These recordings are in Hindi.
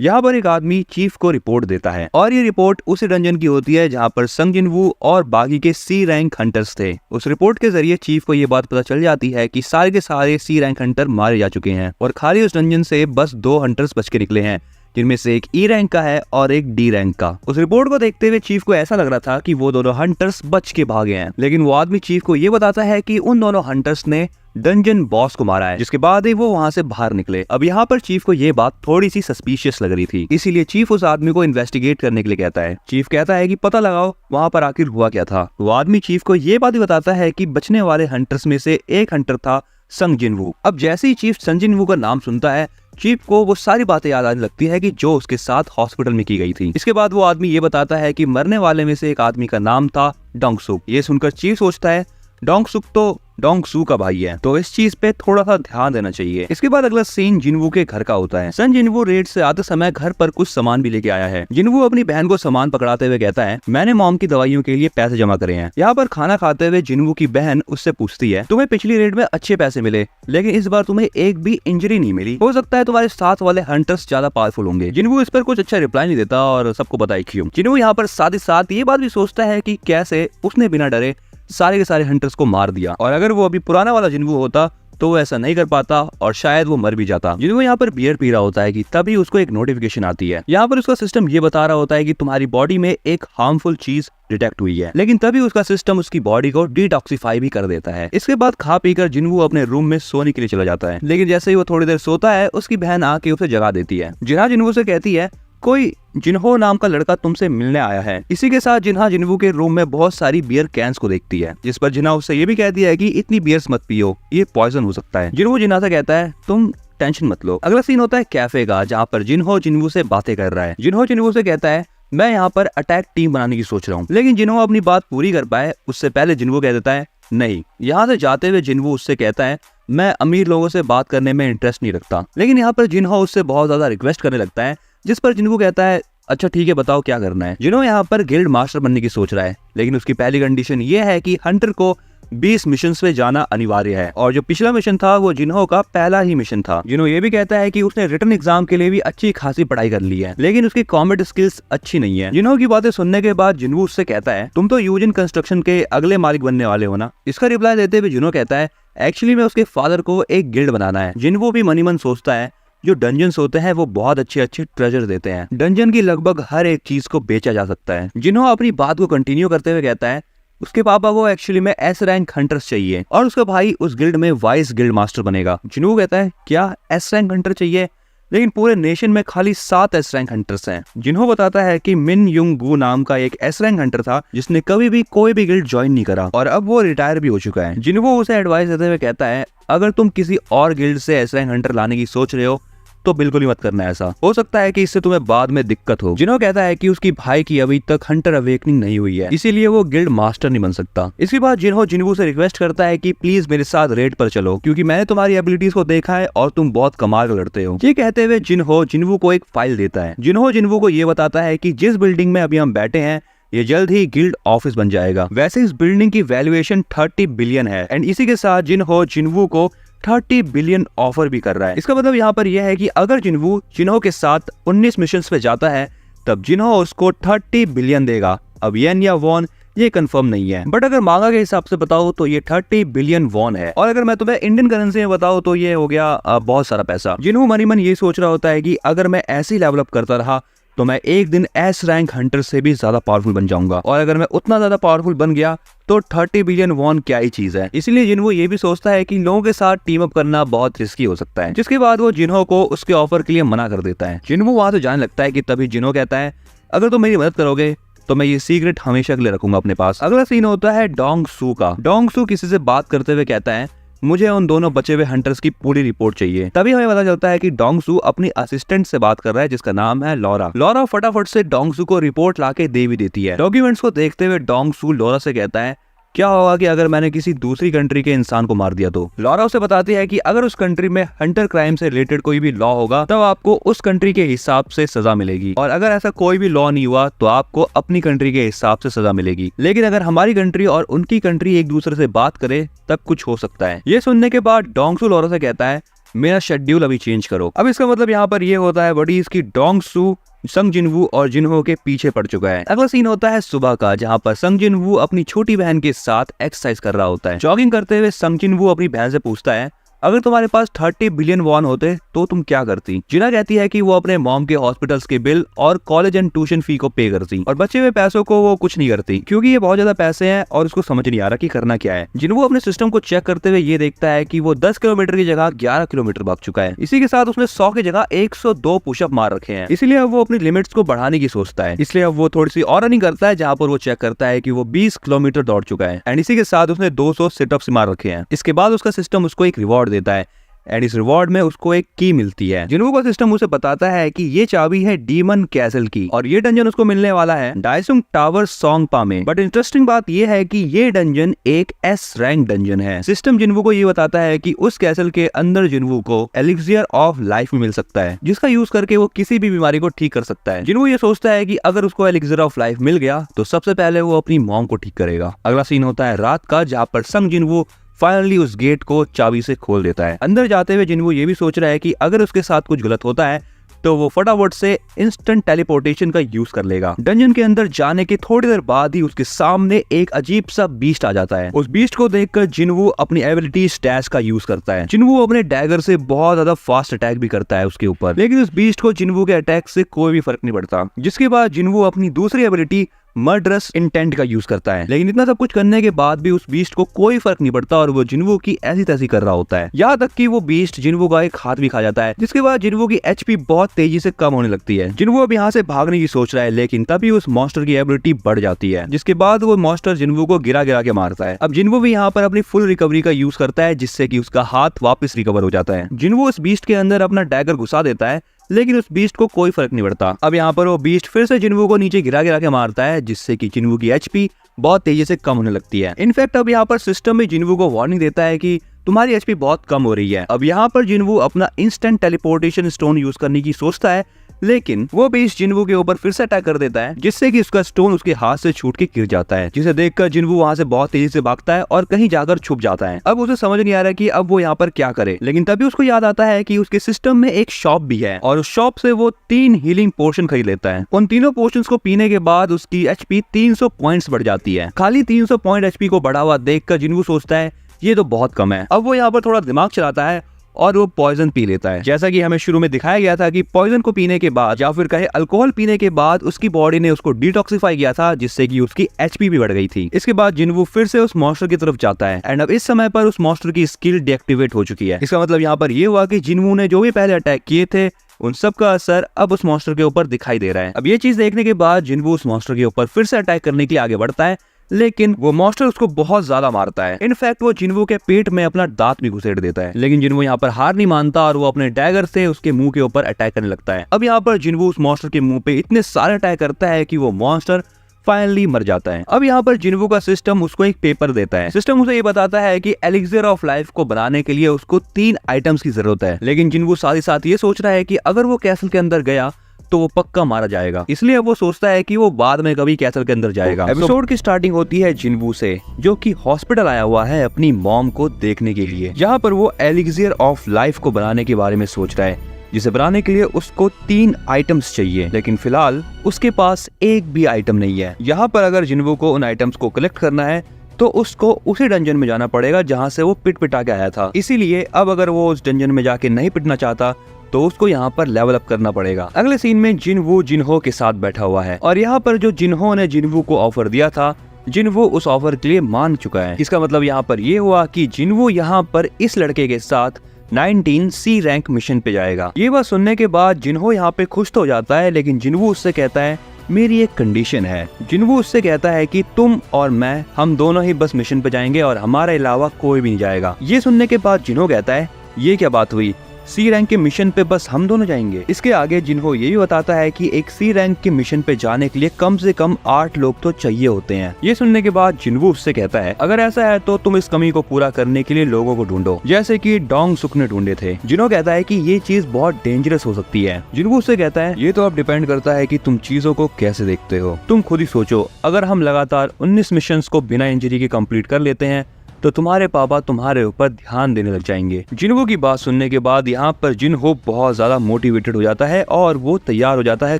यहाँ पर एक आदमी चीफ को रिपोर्ट देता है और ये रिपोर्ट उसी डंजन की होती है जहाँ पर संग जिनवू और बाकी के सी रैंक हंटर्स थे। उस रिपोर्ट के जरिए चीफ को ये बात पता चल जाती है कि सारे के सारे सी रैंक हंटर मारे जा चुके हैं और खाली उस डंजन से बस 2 हंटर्स बच के निकले हैं, जिनमें से एक ई रैंक का है और एक डी रैंक का। उस रिपोर्ट को देखते हुए चीफ को ऐसा लग रहा था कि वो दोनों हंटर्स बच के भागे हैं, लेकिन वो आदमी चीफ को ये बताता है कि उन दोनों हंटर्स ने डंजन बॉस को मारा है, जिसके बाद ही वो वहाँ से बाहर निकले। अब यहाँ पर चीफ को ये बात थोड़ी सी सस्पिशियस लग रही थी, इसीलिए चीफ उस आदमी को इन्वेस्टिगेट करने के लिए कहता है। चीफ कहता है कि पता लगाओ वहाँ पर आखिर हुआ क्या था। वो आदमी चीफ को ये बात भी बताता है कि बचने वाले हंटर्स में से एक हंटर था संग जिनवू। अब जैसे ही चीफ संग जिनवू का नाम सुनता है, चीफ को वो सारी बातें याद आने लगती है कि जो उसके साथ हॉस्पिटल में की गई थी। इसके बाद वो आदमी ये बताता है कि मरने वाले में से एक आदमी का नाम था डोंगसुक। ये सुनकर चीफ सोचता है डोंगसुक तो डोंगसू का भाई है, तो इस चीज पे थोड़ा सा ध्यान देना चाहिए। इसके बाद अगला सीन जिनवू के घर का होता है। सन जिनवू रेड से आते समय घर पर कुछ सामान भी लेके आया है। जिनवू अपनी बहन को सामान पकड़ाते हुए कहता है, मैंने मॉम की दवाइयों के लिए पैसे जमा करे हैं। यहाँ पर खाना खाते हुए जिनवू की बहन उससे पूछती है, तुम्हें पिछली रेड में अच्छे पैसे मिले, लेकिन इस बार तुम्हें एक भी इंजरी नहीं मिली, हो सकता है तुम्हारे साथ वाले हंटर्स ज्यादा पावरफुल होंगे। जिनवू इस पर कुछ अच्छा रिप्लाई नहीं देता और सबको बताए क्यों। जिनवू यहाँ पर साथ ही साथ ये बात भी सोचता है कि कैसे उसने बिना डरे सारे के सारे हंटर्स को मार दिया, और अगर वो अभी पुराना वाला जिनवू होता तो वो ऐसा नहीं कर पाता और शायद वो मर भी जाता। जिनवू यहाँ पर बियर पी रहा होता है कि तभी उसको एक नोटिफिकेशन आती है। यहाँ पर उसका सिस्टम ये बता रहा होता है कि तुम्हारी बॉडी में एक हार्मफुल चीज डिटेक्ट हुई है, लेकिन तभी उसका सिस्टम उसकी बॉडी को डिटॉक्सिफाई भी कर देता है। इसके बाद खा पीकर जिनवू अपने रूम में सोने के लिए चला जाता है, लेकिन जैसे ही वो थोड़ी देर सोता है, उसकी बहन आके उसे जगा देती है। जिन्हा जिनवू से कहती है, कोई जिन्हो नाम का लड़का तुमसे मिलने आया है। इसी के साथ जिन्हा जिनवू के रूम में बहुत सारी बियर कैंस को देखती है, जिस पर जिन्हा उससे ये भी कहती है कि इतनी बियर्स मत पियो, ये पॉइजन हो सकता है। जिन्हो जिन्हा से कहता है, तुम टेंशन मत लो। अगला सीन होता है कैफे का, जहाँ पर जिन्हो जिनवू से बातें कर रहा है। जिन्हो जिनवू से कहता है, मैं यहाँ पर अटैक टीम बनाने की सोच रहा हूँ, लेकिन जिन्हो अपनी बात पूरी कर पाए उससे पहले जिनवू कह देता है नहीं। यहाँ से जाते हुए जिनवू उससे कहता है, मैं अमीर लोगों से बात करने में इंटरेस्ट नहीं रखता, लेकिन यहाँ पर जिन्हो उससे बहुत ज्यादा रिक्वेस्ट करने लगता है, जिस पर जिनवू कहता है, अच्छा ठीक है बताओ क्या करना है। जिन्हो यहाँ पर गिल्ड मास्टर बनने की सोच रहा है, लेकिन उसकी पहली कंडीशन ये है कि हंटर को 20 मिशन पे जाना अनिवार्य है, और जो पिछला मिशन था वो जिन्हो का पहला ही मिशन था। जिन्हो ये भी कहता है कि उसने रिटन एग्जाम के लिए भी अच्छी खासी पढ़ाई कर ली है, लेकिन उसकी कॉम्बैट स्किल्स अच्छी नहीं है। जिन्हो की बातें सुनने के बाद जिन्हो उससे कहता है, तुम तो यूजिन कंस्ट्रक्शन के अगले मालिक बनने वाले हो ना। इसका रिप्लाई देते हुए जिन्हो कहता है, एक्चुअली में उसके फादर को एक गिल्ड बनाना है। जिन्हो भी मनी मन सोचता है, जो डंजन्स होते हैं वो बहुत अच्छे अच्छे ट्रेजर देते हैं, डंजन की लगभग हर एक चीज को बेचा जा सकता है। जिन्हों अपनी बात को कंटिन्यू करते हुए कहता है, उसके पापा को एक्चुअली में एस रैंक हंटर्स चाहिए और उसका भाई उस गिल्ड में वाइस गिल्ड मास्टर बनेगा। जिन्हों कहता है, क्या एस रैंक हंटर चाहिए, लेकिन पूरे नेशन में खाली 7 एस रैंक हंटर्स हैं। जिन्हों बताता है कि मिन युंग गु नाम का एक एस रैंक हंटर था, जिसने कभी भी कोई भी गिल्ड ज्वाइन नहीं करा और अब वो रिटायर भी हो चुका है। जिन्हों उसे एडवाइस देते हुए कहता है, अगर तुम किसी और गिल्ड से एस रैंक हंटर लाने की सोच रहे हो तो बिल्कुल ही मत करना, ऐसा हो सकता है कि इससे तुम्हें बाद में दिक्कत हो। जिन्हों कहता है कि उसकी भाई की अभी तक हंटर अवेकनिंग नहीं हुई है, इसीलिए वो गिल्ड मास्टर नहीं बन सकता। इसके बाद जिन्हों जिनवू से रिक्वेस्ट करता है कि प्लीज मेरे साथ रेड पर चलो, क्योंकि मैंने तुम्हारी एबिलिटीज को देखा है और तुम बहुत कमाल का लड़ते हो। ये कहते हुए जिन्हों जिनवू को एक फाइल देता है। जिन्हों जिनवू को ये बताता है कि जिस बिल्डिंग में अभी हम बैठे हैं ये जल्द ही गिल्ड ऑफिस बन जाएगा। वैसे इस बिल्डिंग की वैल्यूएशन 30 बिलियन है, एंड इसी के साथ जिन्हों जिनवू को 30 बिलियन ऑफर भी कर रहा है। इसका मतलब यहाँ पर यह है कि अगर जिनवू जिन्हो के साथ 19 मिशंस पे जाता है, तब जिन्हो उसको 30 बिलियन देगा। अब येन या वॉन ये कंफर्म नहीं है, बट अगर मांगा के हिसाब से बताओ तो ये 30 बिलियन वॉन है, और अगर मैं तुम्हें इंडियन करेंसी में बताऊं तो ये हो गया बहुत सारा पैसा। जिन्हो मनी मन ये सोच रहा होता है कि अगर मैं ऐसे ही लेवल अप करता रहा तो मैं एक दिन एस रैंक हंटर से भी ज्यादा पावरफुल बन जाऊंगा, और अगर मैं उतना ज्यादा पावरफुल बन गया तो 30 बिलियन वॉन क्या ही चीज है। इसलिए जिन्हो ये भी सोचता है कि लोगों के साथ टीम अप करना बहुत रिस्की हो सकता है, जिसके बाद वो जिन्हो को उसके ऑफर के लिए मना कर देता है। जिन्हो वहां से जाने लगता है कि तभी जिन्हो कहता है, अगर तुम मेरी मदद करोगे तो मैं ये सीक्रेट हमेशा के लिए रखूंगा अपने पास। अगला सीन होता है डोंगसू का। डोंगसू किसी से बात करते हुए कहता है, मुझे उन दोनों बचे हुए हंटर्स की पूरी रिपोर्ट चाहिए। तभी हमें पता चलता है कि डोंगसू अपनी असिस्टेंट से बात कर रहा है, जिसका नाम है लॉरा। लॉरा फटाफट से डोंगसू को रिपोर्ट लाके दे भी देती है। डॉक्यूमेंट्स को देखते हुए डोंगसू लॉरा से कहता है, क्या होगा कि अगर मैंने किसी दूसरी कंट्री के इंसान को मार दिया तो। लॉरा उसे बताती है कि अगर उस कंट्री में हंटर क्राइम से रिलेटेड कोई भी लॉ होगा तब आपको उस कंट्री के हिसाब से सजा मिलेगी, और अगर ऐसा कोई भी लॉ नहीं हुआ तो आपको अपनी कंट्री के हिसाब से सजा मिलेगी। लेकिन अगर हमारी कंट्री और उनकी कंट्री एक दूसरे से बात करे तब कुछ हो सकता है। ये सुनने के बाद डोंगसू लॉरा से कहता है, मेरा शेड्यूल अभी चेंज करो। अब इसका मतलब यहाँ पर ये होता है बड़ी इसकी डोंग सू संग जिनवू और जिनहो के पीछे पड़ चुका है। अगला सीन होता है सुबह का, जहाँ पर संग जिनवू अपनी छोटी बहन के साथ एक्सरसाइज कर रहा होता है। जॉगिंग करते हुए संग जिनवू अपनी बहन से पूछता है, अगर तुम्हारे पास 30 बिलियन वॉन होते तो तुम क्या करती? जिना कहती है कि वो अपने मॉम के हॉस्पिटल्स के बिल और कॉलेज एंड ट्यूशन फी को पे करती और बचे हुए पैसों को वो कुछ नहीं करती क्योंकि ये बहुत ज्यादा पैसे हैं और उसको समझ नहीं आ रहा कि करना क्या है। जिनवू अपने सिस्टम को चेक करते हुए ये देखता है कि वो 10 किलोमीटर की जगह 11 किलोमीटर भाग चुका है। इसी के साथ उसने 100 की जगह 102 पुशअप मार रखे हैं। इसलिए अब वो अपनी लिमिट्स को बढ़ाने की सोचता है। इसलिए अब वो थोड़ी सी और रनिंग करता है, जहाँ पर वो चेक करता है कि वो 20 किलोमीटर दौड़ चुका है एंड इसी के साथ उसने 200 सिटअप्स मार रखे हैं। इसके बाद उसका सिस्टम उसको एक रिवॉर्ड देता है एंड इस रिवॉर्ड में उसको एक की मिलती है। जिनवू का सिस्टम उसे बताता है कि ये चाबी है डीमन कैसल की और ये डंजन उसको मिलने वाला है डाइसुंग टावर सोंगपा में। बट इंटरेस्टिंग बात ये है कि ये डंजन एक एस रैंक डंजन है। सिस्टम जिनवू को ये बताता है कि उस कैसल के अंदर जिनवू को एलिक्सियर ऑफ लाइफ मिल सकता है, जिसका यूज करके वो किसी भी बीमारी को ठीक कर सकता है। जिनवू ये सोचता है कि अगर उसको एलिक्सियर ऑफ लाइफ मिल गया तो सबसे पहले वो अपनी मॉम को ठीक करेगा। अगला सीन होता है रात का, जहाँ पर संग जिनवू फाइनली उस गेट को चाबी से खोल देता है। अंदर जाते हुए जिनवू ये भी सोच रहा है कि अगर उसके साथ कुछ गलत होता है तो वो फटाफट से इंस्टेंट टेलीपोर्टेशन का यूज कर लेगा। डंजन के अंदर जाने के थोड़ी देर बाद ही उसके सामने एक अजीब सा बीस्ट आ जाता है। उस बीस्ट को देखकर जिनवू अपनी एबिलिटी स्टैश का यूज करता है। जिनवू अपने डैगर से बहुत ज्यादा फास्ट अटैक भी करता है उसके ऊपर, लेकिन उस बीस्ट को जिनवू के अटैक से कोई भी फर्क नहीं पड़ता। जिसके बाद जिनवू अपनी दूसरी एबिलिटी मर्डरस इंटेंट का यूज करता है, लेकिन इतना सब कुछ करने के बाद भी उस बीस्ट को कोई फर्क नहीं पड़ता और वो जिनवू की ऐसी तैसी कर रहा होता है। यहाँ तक कि वो बीस्ट जिनवू का एक हाथ भी खा जाता है, जिसके बाद जिनवू की एचपी बहुत तेजी से कम होने लगती है। जिनवू अब यहाँ से भागने की सोच रहा है, लेकिन तभी उस मॉन्स्टर की एबिलिटी बढ़ जाती है, जिसके बाद वो मॉन्स्टर जिनवू को गिरा गिरा के मारता है। अब जिनवू भी यहाँ पर अपनी फुल रिकवरी का यूज करता है, जिससे कि उसका हाथ वापस रिकवर हो जाता है। जिनवू उस बीस्ट के अंदर अपना डैगर घुसा देता है, लेकिन उस बीस्ट को कोई फर्क नहीं पड़ता। अब यहाँ पर वो बीस्ट फिर से जिनवू को नीचे गिरा गिरा के मारता है, जिससे कि जिनवू की एचपी बहुत तेजी से कम होने लगती है। इनफैक्ट अब यहाँ पर सिस्टम में जिनवू को वार्निंग देता है कि तुम्हारी एचपी बहुत कम हो रही है। अब यहाँ पर जिनवू अपना इंस्टेंट टेलीपोर्टेशन स्टोन यूज करने की सोचता है, लेकिन वो बीस्ट जिनवू के ऊपर फिर से अटैक कर देता है, जिससे कि उसका स्टोन उसके हाथ से छूट के गिर जाता है, जिसे देखकर जिनवू वहां से बहुत तेजी से भागता है और कहीं जाकर छुप जाता है। अब उसे समझ नहीं आ रहा कि अब वो यहाँ पर क्या करे, लेकिन तभी उसको याद आता है कि उसके सिस्टम में एक शॉप भी है और उस शॉप से वो 3 हीलिंग पोशन खरीद लेता है। उन तीनों पोशंस को पीने के बाद उसकी एचपी 300 पॉइंट्स बढ़ जाती है। खाली 300 पॉइंट एचपी को बढ़ा हुआ देखकर जिनवू सोचता है ये तो बहुत कम है। अब वो यहाँ पर थोड़ा दिमाग चलाता है और वो पॉइजन पी लेता है। जैसा कि हमें शुरू में दिखाया गया था कि पॉइजन को पीने के बाद या फिर कहे अल्कोहल पीने के बाद उसकी बॉडी ने उसको डिटॉक्सिफाई किया था, जिससे कि उसकी एचपी भी बढ़ गई थी। इसके बाद जिनवू फिर से उस मॉन्स्टर की तरफ जाता है एंड अब इस समय पर उस मॉन्स्टर की स्किल डीएक्टिवेट हो चुकी है। इसका मतलब यहाँ पर ये हुआ कि जिनवू ने जो भी पहले अटैक किए थे उन सब का असर अब उस मॉन्स्टर के ऊपर दिखाई दे रहा है। अब ये चीज देखने के बाद जिनवू उस मॉन्स्टर के ऊपर फिर से अटैक करने के लिए आगे बढ़ता है, लेकिन वो मॉन्स्टर उसको बहुत ज्यादा मारता है। इनफैक्ट वो जिनवू के पेट में अपना दांत भी घुसेड़ देता है, लेकिन जिनवू यहाँ पर हार नहीं मानता और वो अपने डैगर से उसके मुंह के ऊपर अटैक करने लगता है। अब यहाँ पर जिनवू उस मॉन्स्टर के मुंह पे इतने सारे अटैक करता है कि वो मॉन्स्टर फाइनली मर जाता है। अब यहाँ पर जिनवू का सिस्टम उसको एक पेपर देता है। सिस्टम उसे ये बताता है कि एलिक्सियर ऑफ लाइफ को बनाने के लिए उसको 3 आइटम्स की जरूरत है, लेकिन जिनवू साथ ही साथ ये सोच रहा है कि अगर वो कैसल के अंदर गया तो वो पक्का मारा जाएगा, इसलिए अब वो सोचता है कि वो बाद में कभी कैसल के अंदर जाएगा। एपिसोड की स्टार्टिंग होती है जिनवू से, जो कि हॉस्पिटल आया हुआ है अपनी मॉम को देखने के लिए, जहाँ पर वो एलिक्सियर ऑफ लाइफ को बनाने के बारे में सोच रहा है, जिसे बनाने के लिए उसको 3 आइटम्स चाहिए, लेकिन फिलहाल उसके पास एक भी आइटम नहीं है। यहाँ पर अगर जिनवू को उन आइटम्स को कलेक्ट करना है तो उसको उसी डंजन में जाना पड़ेगा जहाँ से वो पिटा के आया था। इसीलिए अब अगर वो उस डंजन में जाके नहीं पिटना चाहता तो उसको यहाँ पर लेवल अप करना पड़ेगा। अगले सीन में जिनवू जिनहो के साथ बैठा हुआ है और यहाँ पर जो जिनहो ने जिनवू को ऑफर दिया था, जिनवू उस ऑफर के लिए मान चुका है। इसका मतलब यहाँ पर ये हुआ कि जिनवू यहाँ पर इस लड़के के साथ 19 सी रैंक मिशन पे जाएगा। ये बात सुनने के बाद जिनहो यहाँ पे खुश तो हो जाता है, लेकिन जिनवू उससे कहता है मेरी एक कंडीशन है। जिनवू उससे कहता है कि तुम और मैं, हम दोनों ही बस मिशन पे जाएंगे और हमारे अलावा कोई भी नहीं जाएगा। ये सुनने के बाद जिनहो कहता है ये क्या बात हुई, सी रैंक के मिशन पे बस हम दोनों जाएंगे। इसके आगे जिनहो ये भी बताता है कि एक सी रैंक के मिशन पे जाने के लिए कम से कम 8 लोग तो चाहिए होते हैं। ये सुनने के बाद जिनवू उससे कहता है अगर ऐसा है तो तुम इस कमी को पूरा करने के लिए लोगों को ढूंढो, जैसे कि डोंग सुक ने ढूंढे थे। जिनहो कहता है कि ये चीज बहुत डेंजरस हो सकती है। जिनवू उससे कहता है ये तो अब डिपेंड करता है कि तुम चीजों को कैसे देखते हो। तुम खुद ही सोचो, अगर हम लगातार 19 मिशन को बिना इंजरी के कंप्लीट कर लेते हैं तो तुम्हारे पापा तुम्हारे ऊपर ध्यान देने लग जाएंगे। जिनवो की बात सुनने के बाद यहाँ पर जिनहो बहुत ज्यादा मोटिवेटेड हो जाता है और वो तैयार हो जाता है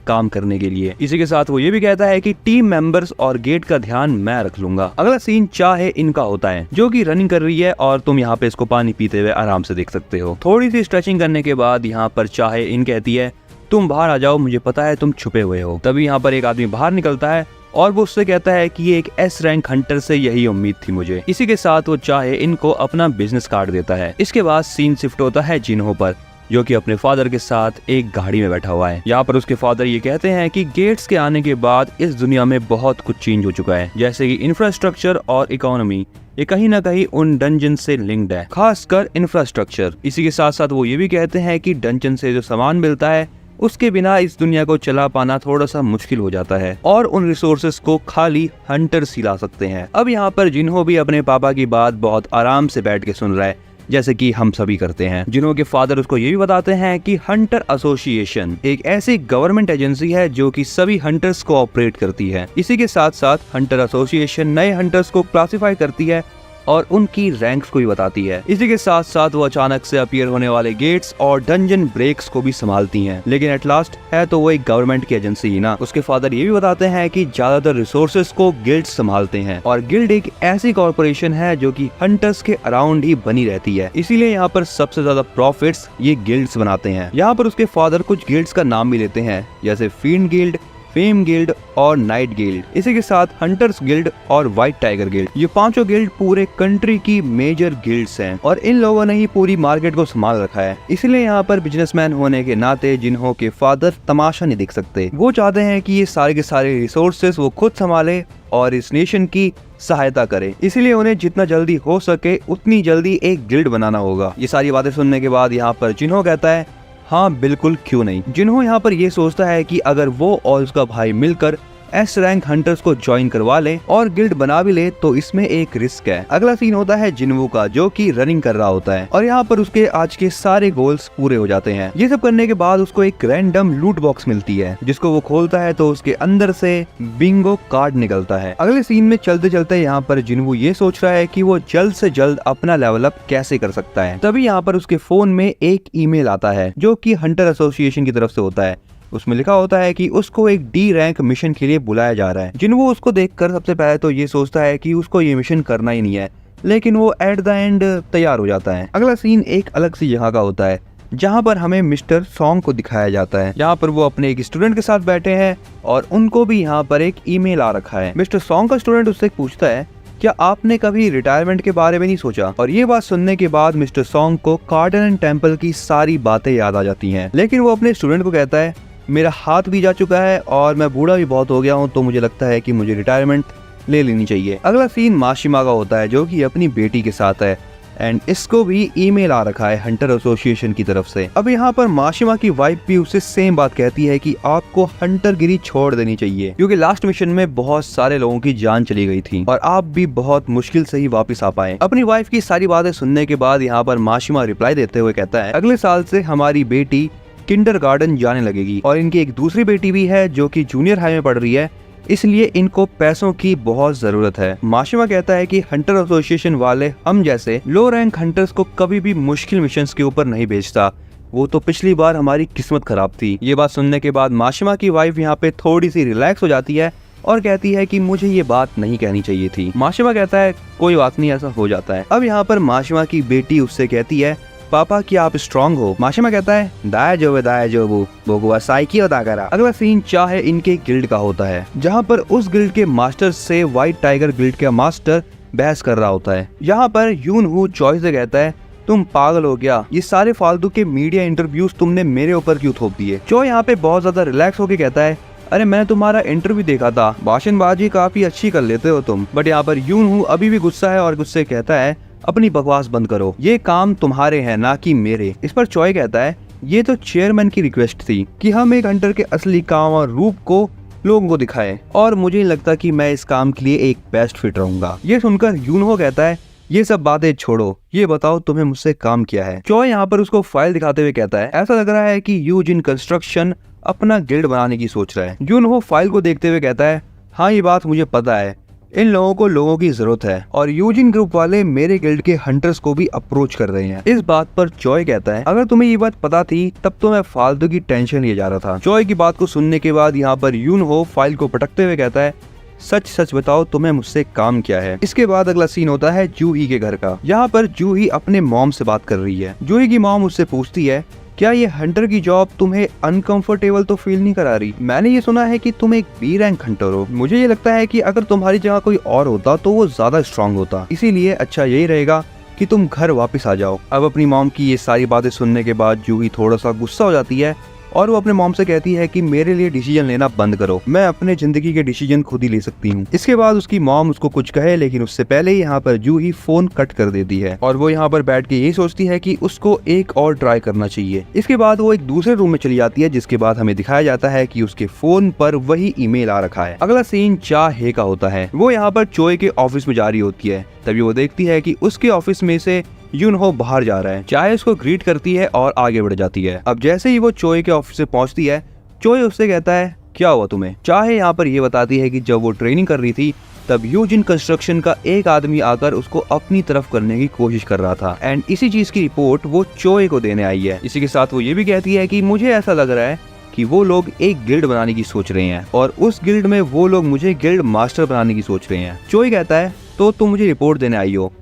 काम करने के लिए। इसी के साथ वो ये भी कहता है कि टीम मेंबर्स और गेट का ध्यान मैं रख लूंगा। अगला सीन चाहे इनका होता है जो कि रनिंग कर रही है और तुम यहाँ पे इसको पानी पीते हुए आराम से देख सकते हो। थोड़ी सी स्ट्रेचिंग करने के बाद यहाँ पर चाहे इन कहती है तुम बाहर आ जाओ, मुझे पता है तुम छुपे हुए हो। तभी यहाँ पर एक आदमी बाहर निकलता है और वो उससे कहता है कि ये एक एस रैंक हंटर से यही उम्मीद थी मुझे। इसी के साथ वो चाहे इनको अपना बिजनेस कार्ड देता है। इसके बाद सीन शिफ्ट होता है जिन्हो पर, जो कि अपने फादर के साथ एक गाड़ी में बैठा हुआ है। यहाँ पर उसके फादर ये कहते हैं कि गेट्स के आने के बाद इस दुनिया में बहुत कुछ चेंज हो चुका है, जैसे कि इंफ्रास्ट्रक्चर और इकोनॉमी। ये कहीं ना कहीं उन डंजन से लिंक्ड है, खासकर इंफ्रास्ट्रक्चर। इसी के साथ साथ वो ये भी कहते हैं कि डंजन से जो सामान मिलता है उसके बिना इस दुनिया को चला पाना थोड़ा सा मुश्किल हो जाता है और उन रिसोर्सेस को खाली हंटर्स ही ला सकते हैं। अब यहाँ पर जिन्हो भी अपने पापा की बात बहुत आराम से बैठ के सुन रहा है, जैसे कि हम सभी करते हैं। जिन्हो के फादर उसको ये भी बताते हैं कि हंटर एसोसिएशन एक ऐसी गवर्नमेंट एजेंसी है जो कि सभी हंटर्स को ऑपरेट करती है। इसी के साथ साथ हंटर एसोसिएशन नए हंटर्स को क्लासिफाई करती है और उनकी रैंक्स को भी बताती है। इसी के साथ साथ वो अचानक से अपीयर होने वाले गेट्स और डंजन ब्रेक्स को भी संभालती हैं। लेकिन एट लास्ट है तो वो एक गवर्नमेंट की एजेंसी ही ना। उसके फादर ये भी बताते हैं कि ज्यादातर रिसोर्सेज को गिल्ड्स संभालते हैं और गिल्ड एक ऐसी कॉर्पोरेशन है जो कि हंटर्स के अराउंड ही बनी रहती है, इसीलिए यहाँ पर सबसे ज्यादा प्रॉफिट्स ये गिल्ड्स बनाते हैं। यहाँ पर उसके फादर कुछ गिल्ड्स का नाम भी लेते हैं, जैसे फील्ड गिल्ड, फेम गिल्ड और नाइट गिल्ड। इसी के साथ हंटर्स गिल्ड और व्हाइट टाइगर गिल्ड। ये पांचों गिल्ड पूरे कंट्री की मेजर गिल्ड्स हैं और इन लोगों ने ही पूरी मार्केट को संभाल रखा है। इसलिए यहाँ पर बिजनेसमैन होने के नाते जिन्हो के फादर तमाशा नहीं देख सकते। वो चाहते हैं कि ये सारे के सारे रिसोर्सेस वो खुद संभाले और इस नेशन की सहायता करे। इसीलिए उन्हें जितना जल्दी हो सके उतनी जल्दी एक गिल्ड बनाना होगा। ये सारी बातें सुनने के बाद यहाँ पर जिन्हो कहता है हाँ बिल्कुल, क्यों नहीं। जिन्हो यहाँ पर ये सोचता है कि अगर वो और उसका भाई मिलकर एस रैंक हंटर्स को ज्वाइन करवा ले और गिल्ड बना भी ले तो इसमें एक रिस्क है। अगला सीन होता है जिन्वो का, जो कि रनिंग कर रहा होता है और यहाँ पर उसके आज के सारे गोल्स पूरे हो जाते हैं। ये सब करने के बाद उसको एक रैंडम लूट बॉक्स मिलती है, जिसको वो खोलता है तो उसके अंदर से बिंगो कार्ड निकलता है। अगले सीन में चलते चलते यहाँ पर जिन्वो ये सोच रहा है कि वो जल्द से जल्द अपना लेवल अप कैसे कर सकता है। तभी यहाँ पर उसके फोन में एक ईमेल आता है जो कि हंटर एसोसिएशन की तरफ से होता है। उसमें लिखा होता है कि उसको एक डी रैंक मिशन के लिए बुलाया जा रहा है। जिन्हो उसको देखकर सबसे पहले तो ये सोचता है कि उसको ये मिशन करना ही नहीं है, लेकिन वो एट द एंड तैयार हो जाता है। अगला सीन एक अलग सी जगह का होता है जहाँ पर हमें मिस्टर सॉन्ग को दिखाया जाता है। यहाँ पर वो अपने एक स्टूडेंट के साथ बैठे हैं और उनको भी यहाँ पर एक ईमेल आ रखा है। मिस्टर सॉन्ग का स्टूडेंट उससे पूछता है क्या आपने कभी रिटायरमेंट के बारे में नहीं सोचा? और ये बात सुनने के बाद मिस्टर सॉन्ग को कार्डन एंड टेम्पल की सारी बातें याद आ जाती हैं। लेकिन वो अपने स्टूडेंट को कहता है मेरा हाथ भी जा चुका है और मैं बूढ़ा भी बहुत हो गया हूँ, तो मुझे लगता है कि मुझे रिटायरमेंट ले लेनी चाहिए। अगला सीन माशिमा का होता है जो कि अपनी बेटी के साथ है एंड इसको भी ईमेल आ रखा है हंटर एसोसिएशन की तरफ से। अब यहाँ पर माशिमा की वाइफ भी उससे सेम बात कहती है कि आपको हंटरगिरी छोड़ देनी चाहिए, क्योंकि लास्ट मिशन में बहुत सारे लोगों की जान चली गई थी और आप भी बहुत मुश्किल से ही वापस आ पाए। अपनी वाइफ की सारी बातें सुनने के बाद यहाँ पर माशिमा रिप्लाई देते हुए कहता है अगले साल से हमारी बेटी किंडरगार्टन जाने लगेगी और इनकी एक दूसरी बेटी भी है जो कि जूनियर हाई में पढ़ रही है, इसलिए इनको पैसों की बहुत जरूरत है। माशिमा कहता है कि हंटर एसोसिएशन वाले हम जैसे लो रैंक हंटर्स को कभी भी मुश्किल मिशंस के ऊपर नहीं भेजता, वो तो पिछली बार हमारी किस्मत खराब थी। ये बात सुनने के बाद माशिमा की वाइफ यहाँ पे थोड़ी सी रिलैक्स हो जाती है और कहती है कि मुझे ये बात नहीं कहनी चाहिए थी। माशिमा कहता है कोई बात नहीं, ऐसा हो जाता है। अब यहाँ पर माशिमा की बेटी उससे कहती है पापा क्या आप स्ट्रॉन्ग हो? माशिमा कहता है दाया जो साइकी अदा करा। अगला सीन चाहे इनके गिल्ड का होता है जहाँ पर उस गिल्ड के मास्टर से व्हाइट टाइगर गिल्ड का मास्टर बहस कर रहा होता है। यहाँ पर यूनहू चॉइस से कहता है तुम पागल हो गया, ये सारे फालतू के मीडिया इंटरव्यूज तुमने मेरे ऊपर क्यों थोप दिए? चो यहाँ पे बहुत ज्यादा रिलैक्स होके कहता है अरे मैंने तुम्हारा इंटरव्यू देखा था, भाषणबाजी काफी अच्छी कर लेते हो तुम। बट यहाँ पर यूनहू अभी भी गुस्सा है और गुस्से कहता है अपनी बकवास बंद करो, ये काम तुम्हारे हैं ना कि मेरे। इस पर चॉय कहता है ये तो चेयरमैन की रिक्वेस्ट थी कि हम एक हंटर के असली काम और रूप को लोगों को दिखाएं और मुझे नहीं लगता कि मैं इस काम के लिए एक बेस्ट फिट रहूंगा। ये सुनकर यूनहो कहता है ये सब बातें छोड़ो, ये बताओ तुम्हें मुझसे काम किया है। चॉय यहाँ पर उसको फाइल दिखाते हुए कहता है ऐसा लग रहा है कि यूजिन कंस्ट्रक्शन अपना गिल्ड बनाने की सोच रहा है। यूनहो फाइल को देखते हुए कहता है हाँ ये बात मुझे पता है, इन लोगों को लोगों की जरूरत है और यूजिन ग्रुप वाले मेरे गिल्ड के हंटर्स को भी अप्रोच कर रहे हैं। इस बात पर चॉय कहता है अगर तुम्हें ये बात पता थी तब तो मैं फालतू की टेंशन लिए जा रहा था। चॉय की बात को सुनने के बाद यहाँ पर यून हो फाइल को पटकते हुए कहता है सच सच बताओ तुम्हें मुझसे काम क्या है। इसके बाद अगला सीन होता है जूही के घर का। यहाँ पर जूही अपने मॉम से बात कर रही है। जूही की मॉम उससे पूछती है क्या ये हंटर की जॉब तुम्हें अनकंफर्टेबल तो फील नहीं करा रही? मैंने ये सुना है कि तुम एक बी रैंक हंटर हो। मुझे ये लगता है कि अगर तुम्हारी जगह कोई और होता तो वो ज्यादा स्ट्रांग होता, इसीलिए अच्छा यही रहेगा कि तुम घर वापस आ जाओ। अब अपनी मॉम की ये सारी बातें सुनने के बाद जूही थोड़ा सा गुस्सा हो जाती है और वो अपने मॉम से कहती है कि मेरे लिए डिसीजन लेना बंद करो, मैं अपने जिंदगी के डिसीजन खुद ही ले सकती हूँ। इसके बाद उसकी मॉम उसको कुछ कहे लेकिन उससे पहले यहाँ पर जूही फोन कट कर देती है और वो यहाँ पर बैठ के यही सोचती है कि उसको एक और ट्राई करना चाहिए। इसके बाद वो एक दूसरे रूम में चली जाती है जिसके बाद हमें दिखाया जाता है कि उसके फोन पर वही ईमेल आ रखा है। अगला सीन चा हे का होता है। वो यहाँ पर चोय के ऑफिस में जा रही होती है, तभी वो देखती है कि उसके ऑफिस में से यून हो बाहर जा रहा है। चाहे उसको ग्रीट करती है और आगे बढ़ जाती है। अब जैसे ही वो चोय के ऑफिस से पहुंचती है, चोय उससे कहता है क्या हुआ तुम्हें? चाहे यहाँ पर ये बताती है कि जब वो ट्रेनिंग कर रही थी तब यूजिन कंस्ट्रक्शन का एक आदमी आकर उसको अपनी तरफ करने की कोशिश कर रहा था एंड इसी चीज की रिपोर्ट वो चोय को देने आई है। इसी के साथ वो ये भी कहती है कि मुझे ऐसा लग रहा है कि वो लोग एक गिल्ड बनाने की सोच रहे हैं और उस गिल्ड में वो लोग मुझे गिल्ड मास्टर बनाने की सोच रहे हैं। चोय कहता है तो तुम मुझे रिपोर्ट देने आई हो,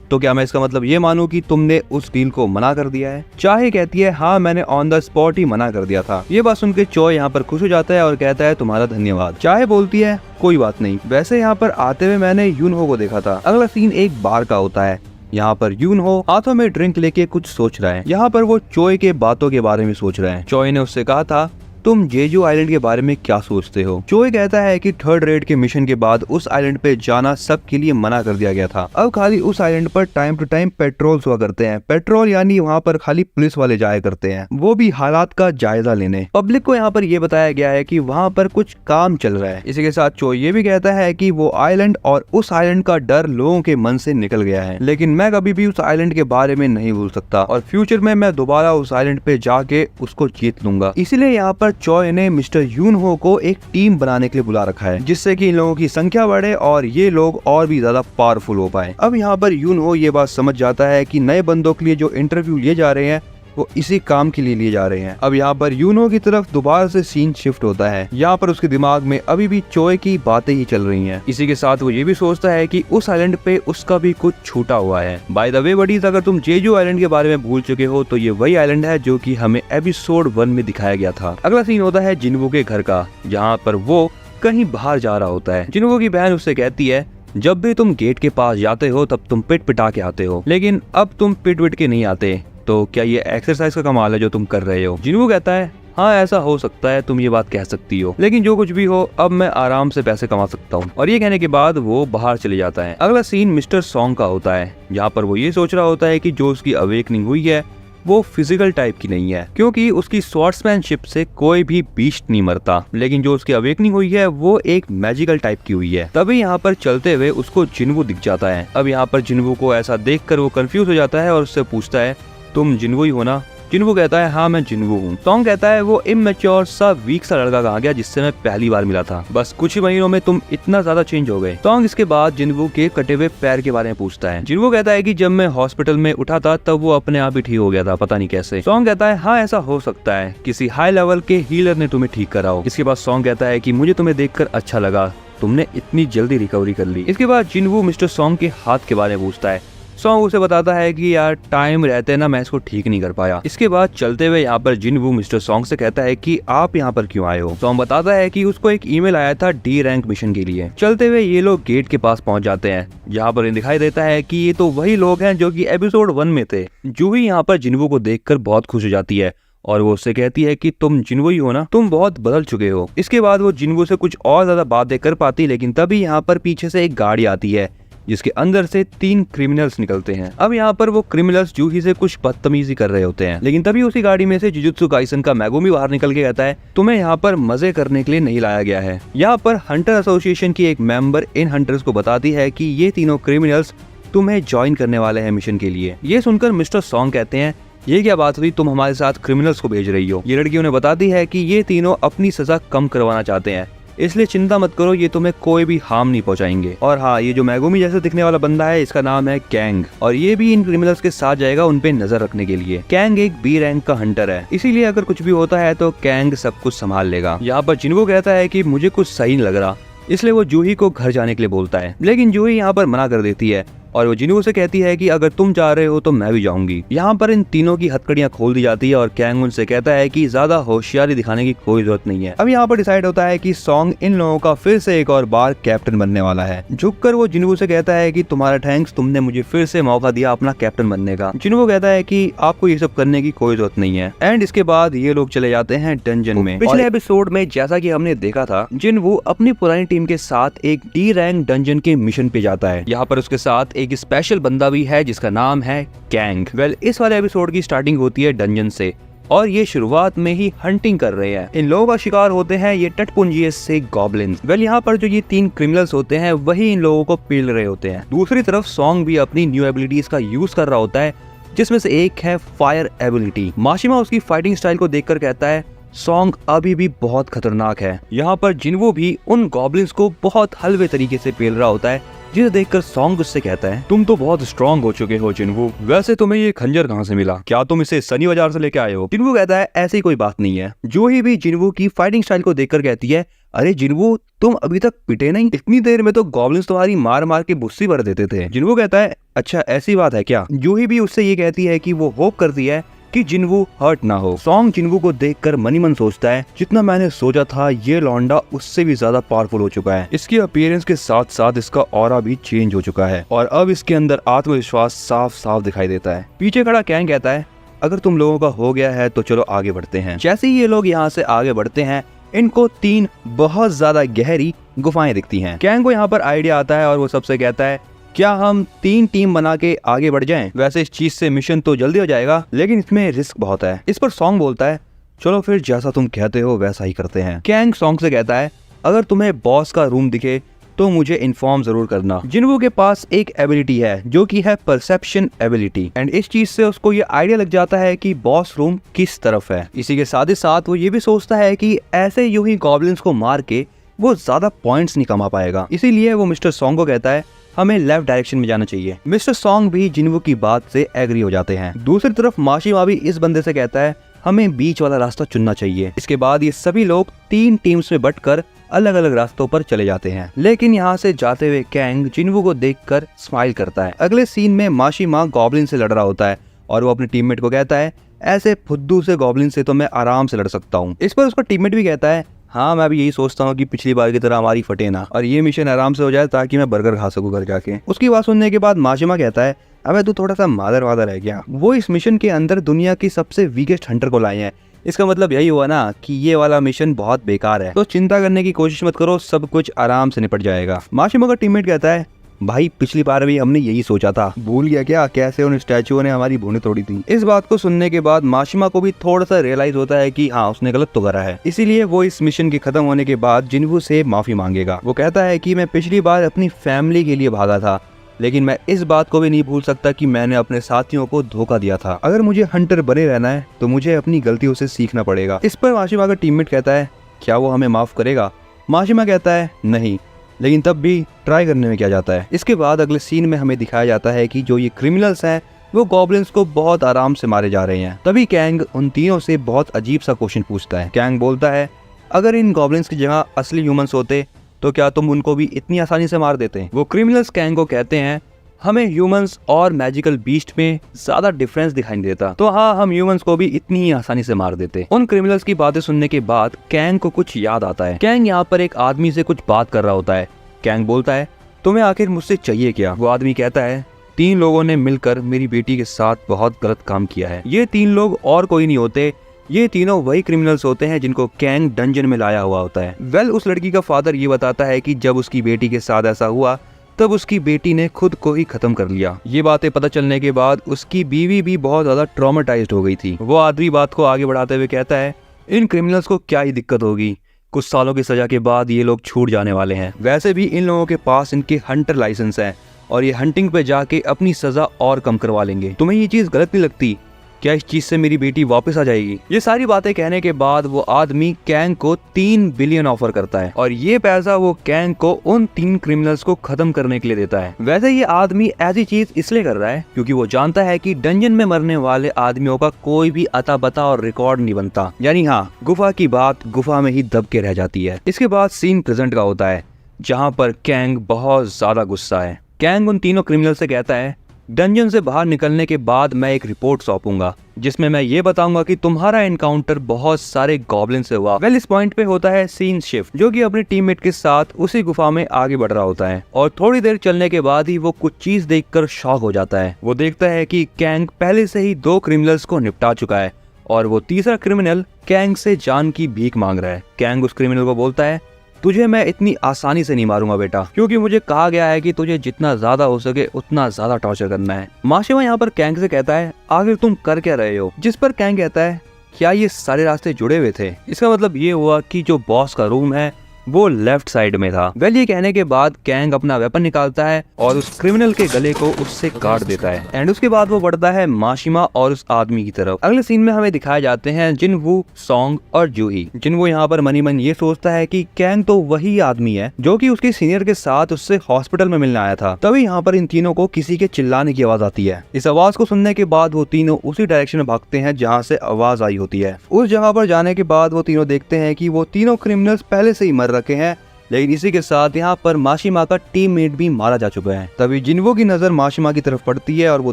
तो क्या मैं इसका मतलब ये मानूं कि तुमने उस डील को मना कर दिया है? चाहे कहती है हाँ मैंने ऑन द स्पॉट ही मना कर दिया था। ये बात सुन के चोय यहाँ पर खुश हो जाता है और कहता है तुम्हारा धन्यवाद। चाहे बोलती है कोई बात नहीं, वैसे यहाँ पर आते हुए मैंने यून हो को देखा था। अगला सीन एक बार का होता है। यहाँ पर यून हो हाथों में ड्रिंक लेके कुछ सोच रहा है। यहाँ पर वो चोय के बातों के बारे में सोच रहा है। चोय ने उससे कहा था तुम जेजू आइलैंड के बारे में क्या सोचते हो? चोय कहता है कि थर्ड रेड के मिशन के बाद उस आइलैंड पे जाना सबके लिए मना कर दिया गया था। अब खाली उस आइलैंड पर टाइम टू टाइम पेट्रोल्स हुआ करते हैं। पेट्रोल यानी वहाँ पर खाली पुलिस वाले जाया करते हैं, वो भी हालात का जायजा लेने। पब्लिक को यहाँ पर ये बताया गया है कि वहाँ पर कुछ काम चल रहा है। इसी के साथ चोय ये भी कहता है कि वो आइलैंड और उस आइलैंड का डर लोगों के मन से निकल गया है, लेकिन मैं कभी भी उस आइलैंड के बारे में नहीं भूल सकता और फ्यूचर में मैं दोबारा उस आइलैंड पे जाके उसको जीत लूंगा। इसीलिए यहाँ पर चोय ने मिस्टर यून हो को एक टीम बनाने के लिए बुला रखा है जिससे कि इन लोगों की संख्या बढ़े और ये लोग और भी ज्यादा पावरफुल हो पाए। अब यहाँ पर यून हो ये बात समझ जाता है कि नए बंदों के लिए जो इंटरव्यू लिए जा रहे हैं वो इसी काम के लिए जा रहे हैं। अब यहाँ पर यूनो की तरफ दोबारा से सीन शिफ्ट होता है। यहाँ पर उसके दिमाग में अभी भी चोय की बातें ही चल रही हैं। इसी के साथ वो ये भी सोचता है कि उस आइलैंड पे उसका भी कुछ छूटा हुआ है। बाय द वे बडीज, अगर तुम जेजू आइलैंड के बारे में भूल चुके हो तो ये वही आइलैंड है जो कि हमें एपिसोड 1 में दिखाया गया था। अगला सीन होता है जिनवू के घर का, जहाँ पर वो कहीं बाहर जा रहा होता है। जिनवू की बहन उससे कहती है जब भी तुम गेट के पास जाते हो तब तुम पिट पिटा के आते हो, लेकिन अब तुम पिट पिट के नहीं आते, तो क्या ये एक्सरसाइज का कमाल है जो तुम कर रहे हो? जिनवू कहता है हाँ ऐसा हो सकता है, तुम ये बात कह सकती हो, लेकिन जो कुछ भी हो अब मैं आराम से पैसे कमा सकता हूँ। और ये कहने के बाद वो बाहर चले जाता है। अगला सीन मिस्टर सॉन्ग का होता है, जहाँ पर वो ये सोच रहा होता है कि जो उसकी अवेकनिंग हुई है वो फिजिकल टाइप की नहीं है, क्योंकि उसकी स्वॉर्ड्समैनशिप से कोई भी बीस्ट नहीं मरता, लेकिन जो उसकी अवेकनिंग हुई है वो एक मैजिकल टाइप की हुई है। तभी यहाँ पर चलते हुए उसको जिनवू दिख जाता है। अब यहाँ पर जिनवू को ऐसा देखकर वो कंफ्यूज हो जाता है और उससे पूछता है तुम जिनवू ही हो ना? जिनवू कहता है हाँ मैं जिनवू हूँ। सॉन्ग कहता है वो इमेच्योर सा वीक सा लड़का कहाँ गया जिससे मैं पहली बार मिला था, बस कुछ ही महीनों में तुम इतना ज्यादा चेंज हो गए। सॉन्ग इसके बाद जिनवू के कटे हुए पैर के बारे में पूछता है। जिनवू कहता है कि जब मैं हॉस्पिटल में उठा था तब वो अपने आप ही ठीक हो गया था, पता नहीं कैसे। सॉन्ग कहता है हाँ ऐसा हो सकता है, किसी हाई लेवल के हीलर ने तुम्हें ठीक करा हो। इसके बाद सॉन्ग कहता है कि मुझे तुम्हें देखकर अच्छा लगा, तुमने इतनी जल्दी रिकवरी कर ली। इसके बाद जिनवू मिस्टर सॉन्ग के हाथ के बारे में पूछता है। सॉन्ग उसे बताता है कि यार टाइम रहते ना मैं इसको ठीक नहीं कर पाया। इसके बाद चलते हुए यहाँ पर जिनवू मिस्टर सॉन्ग से कहता है कि आप यहाँ पर क्यों आए हो? सॉन्ग बताता है कि उसको एक ईमेल आया था डी रैंक मिशन के लिए। चलते हुए ये लोग गेट के पास पहुंच जाते हैं, जहाँ पर दिखाई देता है कि ये तो वही लोग हैं जो कि एपिसोड 1 में थे। जूही यहाँ पर जिनवू को देखकर बहुत खुश हो जाती है और वो उससे कहती है कि तुम जिनवू ही हो ना, तुम बहुत बदल चुके हो। इसके बाद वो जिनवू से कुछ और ज्यादा बातें कर पाती, लेकिन तभी यहाँ पर पीछे से एक गाड़ी आती है जिसके अंदर से 3 क्रिमिनल्स निकलते हैं। अब यहाँ पर वो क्रिमिनल्स जूही से कुछ बदतमीजी कर रहे होते हैं, लेकिन तभी उसी गाड़ी में से जुजुत्सु काइसन का मेगुमी बाहर निकल के कहता है तुम्हें यहाँ पर मजे करने के लिए नहीं लाया गया है। यहाँ पर हंटर एसोसिएशन की एक मेंबर इन हंटर्स को बताती है कि ये तीनों क्रिमिनल्स तुम्हें ज्वाइन करने वाले हैं मिशन के लिए। ये सुनकर मिस्टर सॉन्ग कहते हैं ये क्या बात हुई, तुम हमारे साथ क्रिमिनल्स को भेज रही हो? ये लड़की उन्हें बताती है कि ये तीनों अपनी सजा कम करवाना चाहते हैं, इसलिए चिंता मत करो, ये तुम्हें कोई भी हार्म नहीं पहुंचाएंगे। और हाँ, ये जो मेगुमी जैसे दिखने वाला बंदा है, इसका नाम है कैंग, और ये भी इन क्रिमिनल्स के साथ जाएगा उन पे नजर रखने के लिए। कैंग एक बी रैंक का हंटर है, इसीलिए अगर कुछ भी होता है तो कैंग सब कुछ संभाल लेगा। यहाँ पर जिन्वो कहता है कि मुझे कुछ सही नहीं लग रहा, इसलिए वो जूही को घर जाने के लिए बोलता है, लेकिन जूही यहाँ पर मना कर देती है और वो जिन्वो से कहती है कि अगर तुम जा रहे हो तो मैं भी जाऊंगी। यहाँ पर इन तीनों की हथकड़ियां खोल दी जाती है और कैंग उनसे कहता है कि ज्यादा होशियारी दिखाने की कोई जरूरत नहीं है। अब यहाँ पर डिसाइड होता है कि सॉन्ग इन लोगों का फिर से एक और बार कैप्टन बनने वाला है। झुककर वो जिन्वो से कहता है कि तुम्हारा थैंक्स, तुमने मुझे फिर से मौका दिया अपना कैप्टन बनने का। जिन्वो कहता है कि आपको ये सब करने की कोई जरूरत नहीं है। एंड इसके बाद ये लोग चले जाते हैं डंजन में। पिछले एपिसोड में जैसा कि हमने देखा था, जिन्वो अपनी पुरानी टीम के साथ एक डी रैंक डंजन के मिशन पे जाता है। यहाँ पर उसके साथ एक स्पेशल भी है जिसका नाम है कैंग। इस वाले एपिसोड की स्टार्टिंग होती है डंजन से और ये शुरुआत में ही हंटिंग कर रहे हैं। इन लोगों का शिकार होते हैं ये टटपुंजियस से गॉब्लिन्स। यहाँ पर जो ये 3 क्रिमिनल्स होते हैं वही इन लोगों को पील रहे होते हैं। दूसरी तरफ सॉन्ग भी अपनी न्यू एबिलिटीज का यूज कर रहा होता है, जिसमें से एक है फायर एबिलिटी। माशिमा उसकी फाइटिंग स्टाइल को देखकर कहता है सॉन्ग अभी भी बहुत खतरनाक है। यहाँ पर जिन्वो भी उन गॉब्लिन्स को बहुत हलवे तरीके से पेल रहा होता है, जिसे देखकर सॉन्ग उससे कहता है तुम तो बहुत स्ट्रॉन्ग हो चुके हो जिन्वो, वैसे तुम्हें ये खंजर कहाँ से मिला? क्या तुम इसे सनी बाजार से लेके आए हो? जिन्वो कहता है ऐसी कोई बात नहीं है। जूही भी जिन्वो की फाइटिंग स्टाइल को देखकर कहती है अरे जिन्वो, तुम अभी तक पिटे नहीं? इतनी देर में तो गॉब्लिन्स तुम्हारी मार मार के बुस्सी भर देते थे। जिन्वो कहता है अच्छा ऐसी बात है क्या? जूही भी उससे ये कहती है कि वो होप करती है कि जिन्वो हर्ट ना हो। सॉन्ग जिन्वो को देखकर मनी मन सोचता है जितना मैंने सोचा था ये लौंडा उससे भी ज्यादा पावरफुल हो चुका है। इसकी अपीयरेंस के साथ साथ इसका ऑरा भी चेंज हो चुका है और अब इसके अंदर आत्मविश्वास साफ साफ दिखाई देता है। पीछे खड़ा कैंग कहता है अगर तुम लोगों का हो गया है तो चलो आगे बढ़ते हैं। जैसे ही ये लोग यहाँ से आगे बढ़ते हैं, इनको 3 बहुत ज्यादा गहरी गुफाएं दिखती हैं। कैंग को यहाँ पर आइडिया आता है और वो सबसे कहता है क्या हम 3 टीम बना के आगे बढ़ जाएं? वैसे इस चीज से मिशन तो जल्दी हो जाएगा, लेकिन इसमें रिस्क बहुत है। इस पर सॉन्ग बोलता है चलो फिर जैसा तुम कहते हो वैसा ही करते हैं। कैंग सॉन्ग से कहता है अगर तुम्हें बॉस का रूम दिखे तो मुझे इन्फॉर्म जरूर करना। जिन्वो के पास एक एबिलिटी है जो कि है परसेप्शन एबिलिटी, एंड इस चीज से उसको ये आइडिया लग जाता है कि बॉस रूम किस तरफ है। इसी के साथ ही साथ वो ये भी सोचता है कि ऐसे यूं ही गॉब्लिन्स को मार के वो ज्यादा पॉइंट्स नहीं कमा पाएगा, इसीलिए वो मिस्टर सॉन्ग को कहता है हमें लेफ्ट डायरेक्शन में जाना चाहिए। मिस्टर सॉन्ग भी जिन्वो की बात से एग्री हो जाते हैं। दूसरी तरफ माशिमा भी इस बंदे से कहता है हमें बीच वाला रास्ता चुनना चाहिए। इसके बाद ये सभी लोग 3 टीम्स में बंटकर अलग अलग रास्तों पर चले जाते हैं, लेकिन यहाँ से जाते हुए कैंग जिन्वो को देखकर स्माइल करता है। अगले सीन में माशिमा गॉब्लिन से लड़ रहा होता है और वो अपने टीममेट को कहता है ऐसे फुद्दू से गॉब्लिन से तो मैं आराम से लड़ सकता हूँ। इस पर उसका टीममेट भी कहता है हाँ मैं भी यही सोचता हूँ कि पिछली बार की तरह हमारी फटे ना और ये मिशन आराम से हो जाए ताकि मैं बर्गर खा सकूँ घर जाके। उसकी बात सुनने के बाद माशिमा कहता है अबे तू थोड़ा सा मादर वादर है क्या? वो इस मिशन के अंदर दुनिया की सबसे वीकेस्ट हंटर को लाए हैं, इसका मतलब यही हुआ ना कि ये वाला मिशन बहुत बेकार है, तो चिंता करने की कोशिश मत करो, सब कुछ आराम से निपट जाएगा। माशिमा का टीममेट कहता है भाई पिछली बार भी हमने यही सोचा था, भूल गया क्या कैसे उन स्टैचुओं ने हमारी भूनें तोड़ी थी। इस बात को सुनने के बाद माशिमा को भी थोड़ा सा रियलाइज होता है कि हाँ उसने गलत तो करा है, इसीलिए वो इस मिशन के खत्म होने के बाद जिन्वो से माफी मांगेगा। वो कहता है कि मैं पिछली बार अपनी फैमिली के लिए भागा था, लेकिन मैं इस बात को भी नहीं भूल सकता कि मैंने अपने साथियों को धोखा दिया था। अगर मुझे हंटर बने रहना है तो मुझे अपनी गलतियों से सीखना पड़ेगा। इस पर माशिमा का टीममेट कहता है क्या वो हमें माफ करेगा? माशिमा कहता है नहीं, लेकिन तब भी ट्राई करने में क्या जाता है। इसके बाद अगले सीन में हमें दिखाया जाता है कि जो ये क्रिमिनल्स हैं वो गॉब्लिन्स को बहुत आराम से मारे जा रहे हैं। तभी कैंग उन तीनों से बहुत अजीब सा क्वेश्चन पूछता है। कैंग बोलता है अगर इन गॉब्लिन्स की जगह असली ह्यूमंस होते तो क्या तुम उनको भी इतनी आसानी से मार देते? वो क्रिमिनल्स कैंग को कहते हैं हमें ह्यूमंस और मैजिकल बीस्ट में ज्यादा डिफरेंस दिखाई नहीं देता, तो हाँ हम ह्यूमंस को भी इतनी ही आसानी से मार देते। उन क्रिमिनल्स की बातें सुनने के बाद कैंग को कुछ याद आता है। कैंग यहाँ पर एक आदमी से कुछ बात कर रहा होता है। कैंग बोलता है तुम्हें आखिर मुझसे चाहिए क्या? वो आदमी कहता है 3 लोगों ने मिलकर मेरी बेटी के साथ बहुत गलत काम किया है। ये 3 लोग और कोई नहीं होते, ये तीनों वही क्रिमिनल्स होते हैं जिनको कैंग डंजन में लाया हुआ होता है। उस लड़की का फादर ये बताता है कि जब उसकी बेटी के साथ ऐसा हुआ तब उसकी बेटी ने खुद को ही खत्म कर लिया। ये बातें पता चलने के बाद उसकी बीवी भी बहुत ज्यादा ट्रॉमेटाइज्ड हो गई थी। वो आदमी बात को आगे बढ़ाते हुए कहता है इन क्रिमिनल्स को क्या ही दिक्कत होगी, कुछ सालों की सजा के बाद ये लोग छूट जाने वाले हैं। वैसे भी इन लोगों के पास इनके हंटर लाइसेंस है और ये हंटिंग पे जाके अपनी सजा और कम करवा लेंगे। तुम्हें ये चीज गलत नहीं लगती? क्या इस चीज से मेरी बेटी वापस आ जाएगी? ये सारी बातें कहने के बाद वो आदमी कैंग को 3 बिलियन ऑफर करता है और ये पैसा वो कैंग को उन 3 क्रिमिनल्स को खत्म करने के लिए देता है। वैसे ये आदमी ऐसी चीज इसलिए कर रहा है क्योंकि वो जानता है कि डंजन में मरने वाले आदमियों का कोई भी अता पता और रिकॉर्ड नहीं बनता, यानी हाँ, गुफा की बात गुफा में ही दब के रह जाती है। इसके बाद सीन प्रेजेंट का होता है जहाँ पर कैंग बहुत ज्यादा गुस्सा है। कैंग उन तीनों क्रिमिनल से कहता है, डंजन से बाहर निकलने के बाद मैं एक रिपोर्ट सौंपूंगा जिसमें मैं ये बताऊंगा कि तुम्हारा एनकाउंटर बहुत सारे गॉब्लिन से हुआ। इस पॉइंट पे होता है सीन शिफ्ट, जो कि अपने टीममेट के साथ उसी गुफा में आगे बढ़ रहा होता है और थोड़ी देर चलने के बाद ही वो कुछ चीज देखकर शॉक हो जाता है। वो देखता है कि कैंग पहले से ही 2 क्रिमिनल्स को निपटा चुका है और वो तीसरा क्रिमिनल कैंग से जान की भीख मांग रहा है। कैंग उस क्रिमिनल को बोलता है, तुझे मैं इतनी आसानी से नहीं मारूंगा बेटा, क्योंकि मुझे कहा गया है कि तुझे जितना ज्यादा हो सके उतना ज्यादा टॉर्चर करना है। माशिमा यहाँ पर कैंग से कहता है, आखिर तुम कर क्या रहे हो? जिस पर कैंग कहता है, क्या ये सारे रास्ते जुड़े हुए थे? इसका मतलब ये हुआ कि जो बॉस का रूम है वो लेफ्ट साइड में था। ये कहने के बाद कैंग अपना वेपन निकालता है और उस क्रिमिनल के गले को उससे काट देता है एंड उसके बाद वो बढ़ता है माशिमा और उस आदमी की तरफ। अगले सीन में हमें दिखाए जाते हैं जिनवू, सॉन्ग और जूही। जिनवू यहाँ पर मनी मन ये सोचता है कि कैंग तो वही आदमी है जो कि उसके सीनियर के साथ उससे हॉस्पिटल में मिलने आया था। तभी यहाँ पर इन तीनों को किसी के चिल्लाने की आवाज आती है। इस आवाज को सुनने के बाद वो तीनों उसी डायरेक्शन में भागते हैं जहाँ से आवाज आई होती है। उस जगह पर जाने के बाद वो तीनों देखते हैं कि वो तीनों क्रिमिनल्स पहले से ही मर रखे हैं, लेकिन इसी के साथ यहाँ पर माशिमा का टीममेट भी मारा जा चुका है। तभी जिनवो की नजर माशिमा की तरफ पड़ती है और वो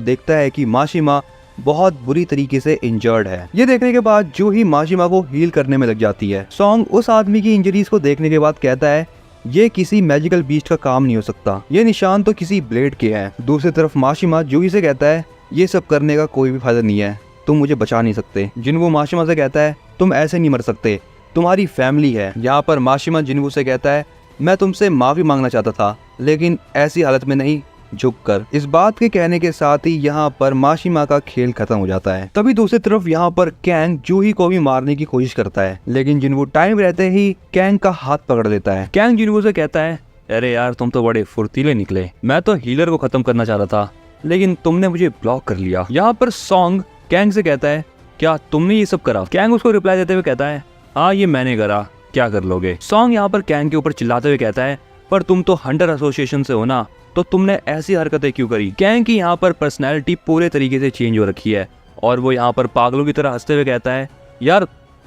देखता है कि माशिमा बहुत बुरी तरीके से इंजर्ड है। ये देखने के बाद जो ही माशिमा को हील करने में लग जाती है। सॉन्ग उस आदमी की इंजरीज को देखने के बाद कहता है, ये किसी मैजिकल बीस्ट का काम नहीं हो सकता, ये निशान तो किसी ब्लेड के हैं। दूसरी तरफ माशिमा जूही से कहता है, ये सब करने का कोई भी फायदा नहीं है, तुम मुझे बचा नहीं सकते। जिनवो माशिमा से कहता है, तुम ऐसे नहीं मर सकते, तुम्हारी फैमिली है। यहाँ पर माशिमा जिनवू से कहता है, मैं तुमसे माफी मांगना चाहता था लेकिन ऐसी हालत में नहीं, झुककर। इस बात के कहने के साथ ही यहाँ पर माशिमा का खेल खत्म हो जाता है। तभी दूसरी तरफ यहाँ पर कैंग जूही को भी मारने की कोशिश करता है, लेकिन जिनवू टाइम रहते ही कैंग का हाथ पकड़ लेता है। कैंग जिनवू से कहता है, अरे यार तुम तो बड़े फुर्तीले निकले, मैं तो हीलर को खत्म करना चाहता था लेकिन तुमने मुझे ब्लॉक कर लिया। यहाँ पर सॉन्ग कैंग से कहता है, क्या तुमने ये सब करा? कैंग उसको रिप्लाई देते हुए कहता है, हाँ ये मैंने करा, क्या कर लोगे? सॉन्ग यहाँ पर कैंग के ऊपर चिल्लाते हुए कहता है, पर तुम तो हंटर एसोसिएशन से हो ना, तो तुमने ऐसी हरकतें क्यों करी? कैंग की यहाँ पर पर्सनैलिटी पूरे तरीके से चेंज हो रखी है और वो यहाँ पर पागलों की तरह हंसते हुए कहता है, यार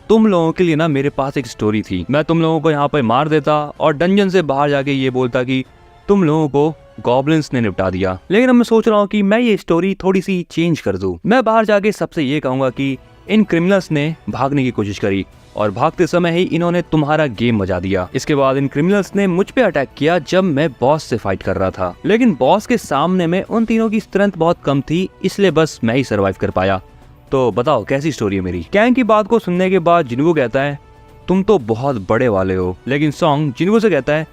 तुम लोगों के लिए ना मेरे पास एक स्टोरी थी, मैं तुम लोगों को यहाँ पर मार देता और डंजन से बाहर जाके ये बोलता कि तुम लोगों को गॉब्लिन्स ने निपटा दिया। लेकिन अब मैं सोच रहा हूँ कि मैं ये स्टोरी थोड़ी सी चेंज कर दूं। मैं बाहर जाके सबसे ये कहूंगा कि इन क्रिमिनल्स ने भागने की कोशिश करी और भागते समय ही इन्होंने तुम्हारा गेम बजा दिया। इसके बाद इन क्रिमिनल्स ने मुझ पे अटैक किया जब मैं बॉस से फाइट कर रहा था, लेकिन बॉस के सामने में उन तीनों की स्ट्रेंथ बहुत कम थी, इसलिए बस मैं ही सर्वाइव कर पाया। तो बताओ कैसी स्टोरी है मेरी? कैंग की बात को सुनने के बाद जिनवू कहता है, तुम तो बहुत बड़े वाले हो। लेकिन सॉन्ग जिनवू से कहता है,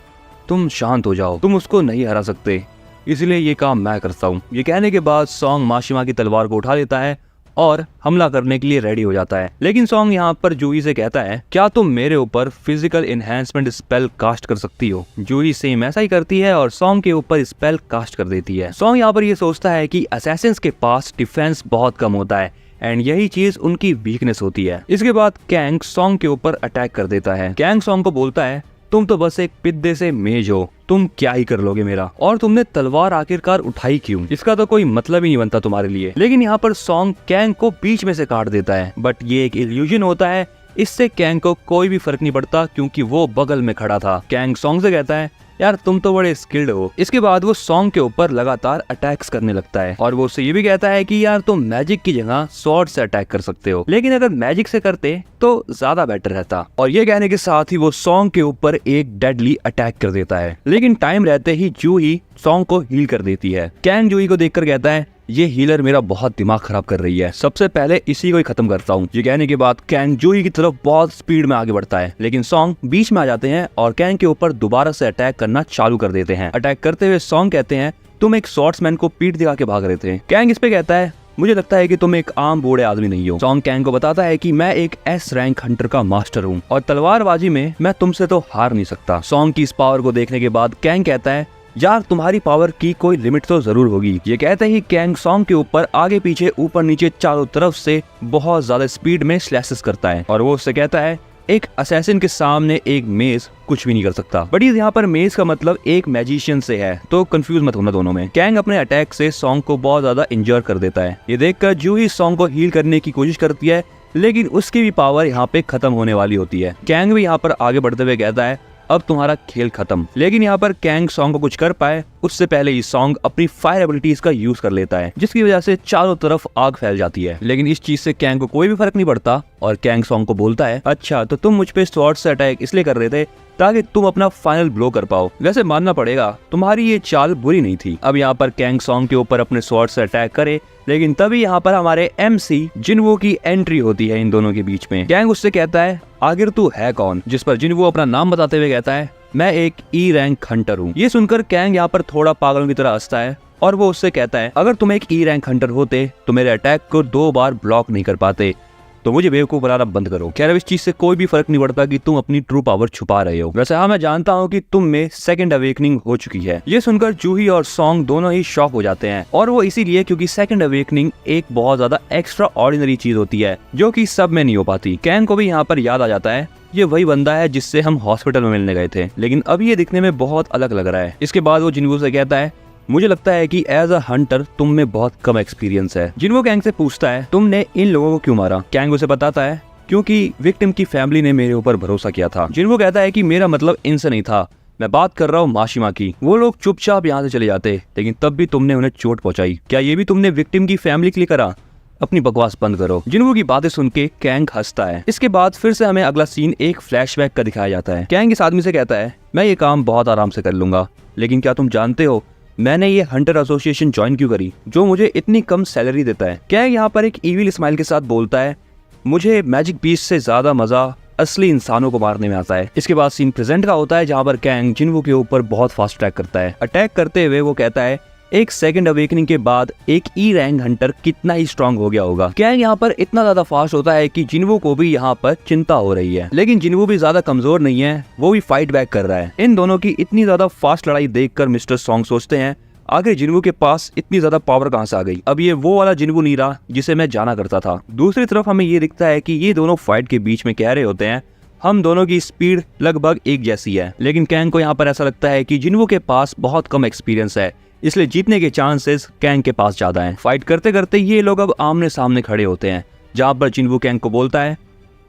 तुम शांत हो जाओ, तुम उसको नहीं हरा सकते, इसलिए ये काम मैं करता हूँ। ये कहने के बाद सॉन्ग माशिमा की तलवार को उठा लेता है और हमला करने के लिए रेडी हो जाता है। लेकिन सॉन्ग यहाँ पर जूही से कहता है, क्या तुम मेरे ऊपर फिजिकल एनहेंसमेंट स्पेल कास्ट कर सकती हो? जूही सेम ऐसा ही करती है और सॉन्ग के ऊपर स्पेल कास्ट कर देती है। सॉन्ग यहाँ पर ये सोचता है कि असैसिन्स के पास डिफेंस बहुत कम होता है एंड यही चीज उनकी वीकनेस होती है। इसके बाद कैंग सॉन्ग के ऊपर अटैक कर देता है। कैंग सॉन्ग को बोलता है, तुम तो बस एक पिद्दे से मेज हो, तुम क्या ही कर लोगे मेरा, और तुमने तलवार आखिरकार उठाई क्यों? इसका तो कोई मतलब ही नहीं बनता तुम्हारे लिए। लेकिन यहाँ पर सॉन्ग कैंग को बीच में से काट देता है, बट ये एक इल्यूजन होता है, इससे कैंग को कोई भी फर्क नहीं पड़ता क्योंकि वो बगल में खड़ा था। कैंग सॉन्ग से कहता है, यार तुम तो बड़े स्किल्ड हो। इसके बाद वो सॉन्ग के ऊपर लगातार अटैक्स करने लगता है और वो उससे ये भी कहता है कि यार तुम मैजिक की जगह स्वॉर्ड से अटैक कर सकते हो, लेकिन अगर मैजिक से करते तो ज्यादा बेटर रहता। और ये कहने के साथ ही वो सॉन्ग के ऊपर एक डेडली अटैक कर देता है, लेकिन टाइम रहते ही जूही सॉन्ग को हील कर देती है। कैंग जूही को देखकर कहता है, ये हीलर मेरा बहुत दिमाग खराब कर रही है, सबसे पहले इसी को ही खत्म करता हूँ। ये कहने के बाद कैंग जूही की तरफ बहुत स्पीड में आगे बढ़ता है, लेकिन सॉन्ग बीच में आ जाते हैं और कैंग के ऊपर दोबारा से अटैक करना चालू कर देते हैं। अटैक करते हुए सॉन्ग कहते हैं, तुम एक स्वॉर्ड्समैन को पीठ दिखा के भाग रहे थे। कैंग इस पे कहता है, मुझे लगता है कि तुम एक आम बूढ़े आदमी नहीं हो। सॉन्ग कैंग को बताता है कि मैं एक एस रैंक हंटर का मास्टर हूँ और तलवारबाजी में मैं तुमसे तो हार नहीं सकता। सॉन्ग की इस पावर को देखने के बाद कैंग कहता है, यार तुम्हारी पावर की कोई लिमिट तो जरूर होगी। ये कहते ही कैंग सॉन्ग के ऊपर आगे पीछे ऊपर नीचे चारों तरफ से बहुत ज्यादा स्पीड में स्लैशेस करता है और वो उससे कहता है एक असैसिन के सामने एक मेज कुछ भी नहीं कर सकता। बट यहाँ पर मेज का मतलब एक मैजिशियन से है, तो कंफ्यूज मत होना दोनों में। कैंग अपने अटैक से सॉन्ग को बहुत ज्यादा इंजर कर देता है। ये देखकर जूही सॉन्ग को हील करने की कोशिश करती है, लेकिन उसकी भी पावर यहाँ पे खत्म होने वाली होती है। कैंग भी यहाँ पर आगे बढ़ते हुए कहता है अब तुम्हारा खेल खत्म। लेकिन यहाँ पर कैंग सॉन्ग को कुछ कर पाए उससे पहले ही सॉन्ग अपनी फायर एबिलिटीज का यूज कर लेता है, जिसकी वजह से चारों तरफ आग फैल जाती है। लेकिन इस चीज से कैंग को कोई भी फर्क नहीं पड़ता और कैंग सॉन्ग को बोलता है अच्छा तो तुम मुझ पे स्वॉर्ड से अटैक इसलिए कर रहे थे ताकि तुम अपना फाइनल ब्लो कर पाओ। वैसे मानना पड़ेगा तुम्हारी ये चाल बुरी नहीं थी। अब यहाँ पर कैंग सॉन्ग के ऊपर अपने स्वॉर्ड से अटैक करे, लेकिन तभी यहाँ पर हमारे MC जिनवू की एंट्री होती है इन दोनों के बीच में। कैंग उससे कहता है आखिर तू है कौन, जिस पर जिनवू अपना नाम बताते हुए कहता है मैं एक E रैंक हंटर हूँ। ये सुनकर कैंग यहाँ पर थोड़ा पागलों की तरह हंसता है और वो उससे कहता है अगर तुम एक E रैंक हंटर होते तो मेरे अटैक को 2 बार ब्लॉक नहीं कर पाते, तो मुझे बेवकूफ बनाना बंद करो। खैर इस चीज से कोई भी फर्क नहीं पड़ता कि तुम अपनी ट्रू पावर छुपा रहे हो। वैसे हाँ मैं जानता हूँ कि तुम में सेकंड अवेकनिंग हो चुकी है। ये सुनकर जूही और सॉन्ग दोनों ही शॉक हो जाते हैं और वो इसीलिए क्योंकि सेकंड अवेकनिंग एक बहुत ज्यादा एक्स्ट्रा ऑर्डिनरी चीज होती है जो कि सब में नहीं हो पाती। कैंग को भी यहाँ पर याद आ जाता है ये वही बंदा है जिससे हम हॉस्पिटल में मिलने गए थे, लेकिन अभी ये दिखने में बहुत अलग लग रहा है। इसके बाद वो जिनवू से कहता है मुझे लगता है कि एज अ हंटर तुम में बहुत कम एक्सपीरियंस है। जिनवू कैंग से पूछता है तुमने इन लोगों को क्यों मारा। कैंग उसे बताता है क्योंकि विक्टिम की फैमिली ने मेरे ऊपर भरोसा किया था। जिनवू कहता है कि मेरा मतलब इनसे नहीं था, मैं बात कर रहा हूँ माशिमा की। वो लोग चुपचाप यहाँ से चले जाते, लेकिन तब भी तुमने उन्हें चोट पहुंचाई। क्या ये भी तुमने विक्टिम की फैमिली के लिए करा? अपनी बकवास बंद करो। जिनवू की बातें सुन के कैंग हंसता है। इसके बाद फिर से हमें अगला सीन एक फ्लैशबैक का दिखाया जाता है। कैंग इस आदमी से कहता है मैं ये काम बहुत आराम से कर लूंगा, लेकिन क्या तुम जानते हो मैंने ये हंटर एसोसिएशन ज्वाइन क्यों करी जो मुझे इतनी कम सैलरी देता है। कैंग यहाँ पर एक ईविल स्माइल के साथ बोलता है मुझे मैजिक बीस्ट से ज्यादा मजा असली इंसानों को मारने में आता है। इसके बाद सीन प्रेजेंट का होता है जहाँ पर कैंग जिनवू के ऊपर बहुत फास्ट अटैक करता है। अटैक करते हुए वो कहता है एक सेकंड अवेकनिंग के बाद एक E रैंक हंटर कितना ही स्ट्रांग हो गया होगा। कैंग यहाँ पर इतना ज्यादा फास्ट होता है कि जिनवू को भी यहाँ पर चिंता हो रही है, लेकिन जिनवू भी ज्यादा कमजोर नहीं है, वो भी फाइट बैक कर रहा है। इन दोनों की इतनी ज्यादा फास्ट लड़ाई देखकर मिस्टर सॉन्ग सोचते हैं आखिर जिनवू के पास इतनी ज्यादा पावर कहां से आ गई। अब ये वो वाला जिनवू नहीं रहा जिसे मैं जाना करता था। दूसरी तरफ हमें ये दिखता है कि ये दोनों फाइट के बीच में कह रहे होते हैं हम दोनों की स्पीड लगभग एक जैसी है, लेकिन कैंग को यहाँ पर ऐसा लगता है कि जिनवू के पास बहुत कम एक्सपीरियंस है, इसलिए जीतने के चांसेस कैंग के पास ज्यादा हैं। फाइट करते करते ये लोग अब आमने सामने खड़े होते हैं, जहाँ पर जिनवू कैंग को बोलता है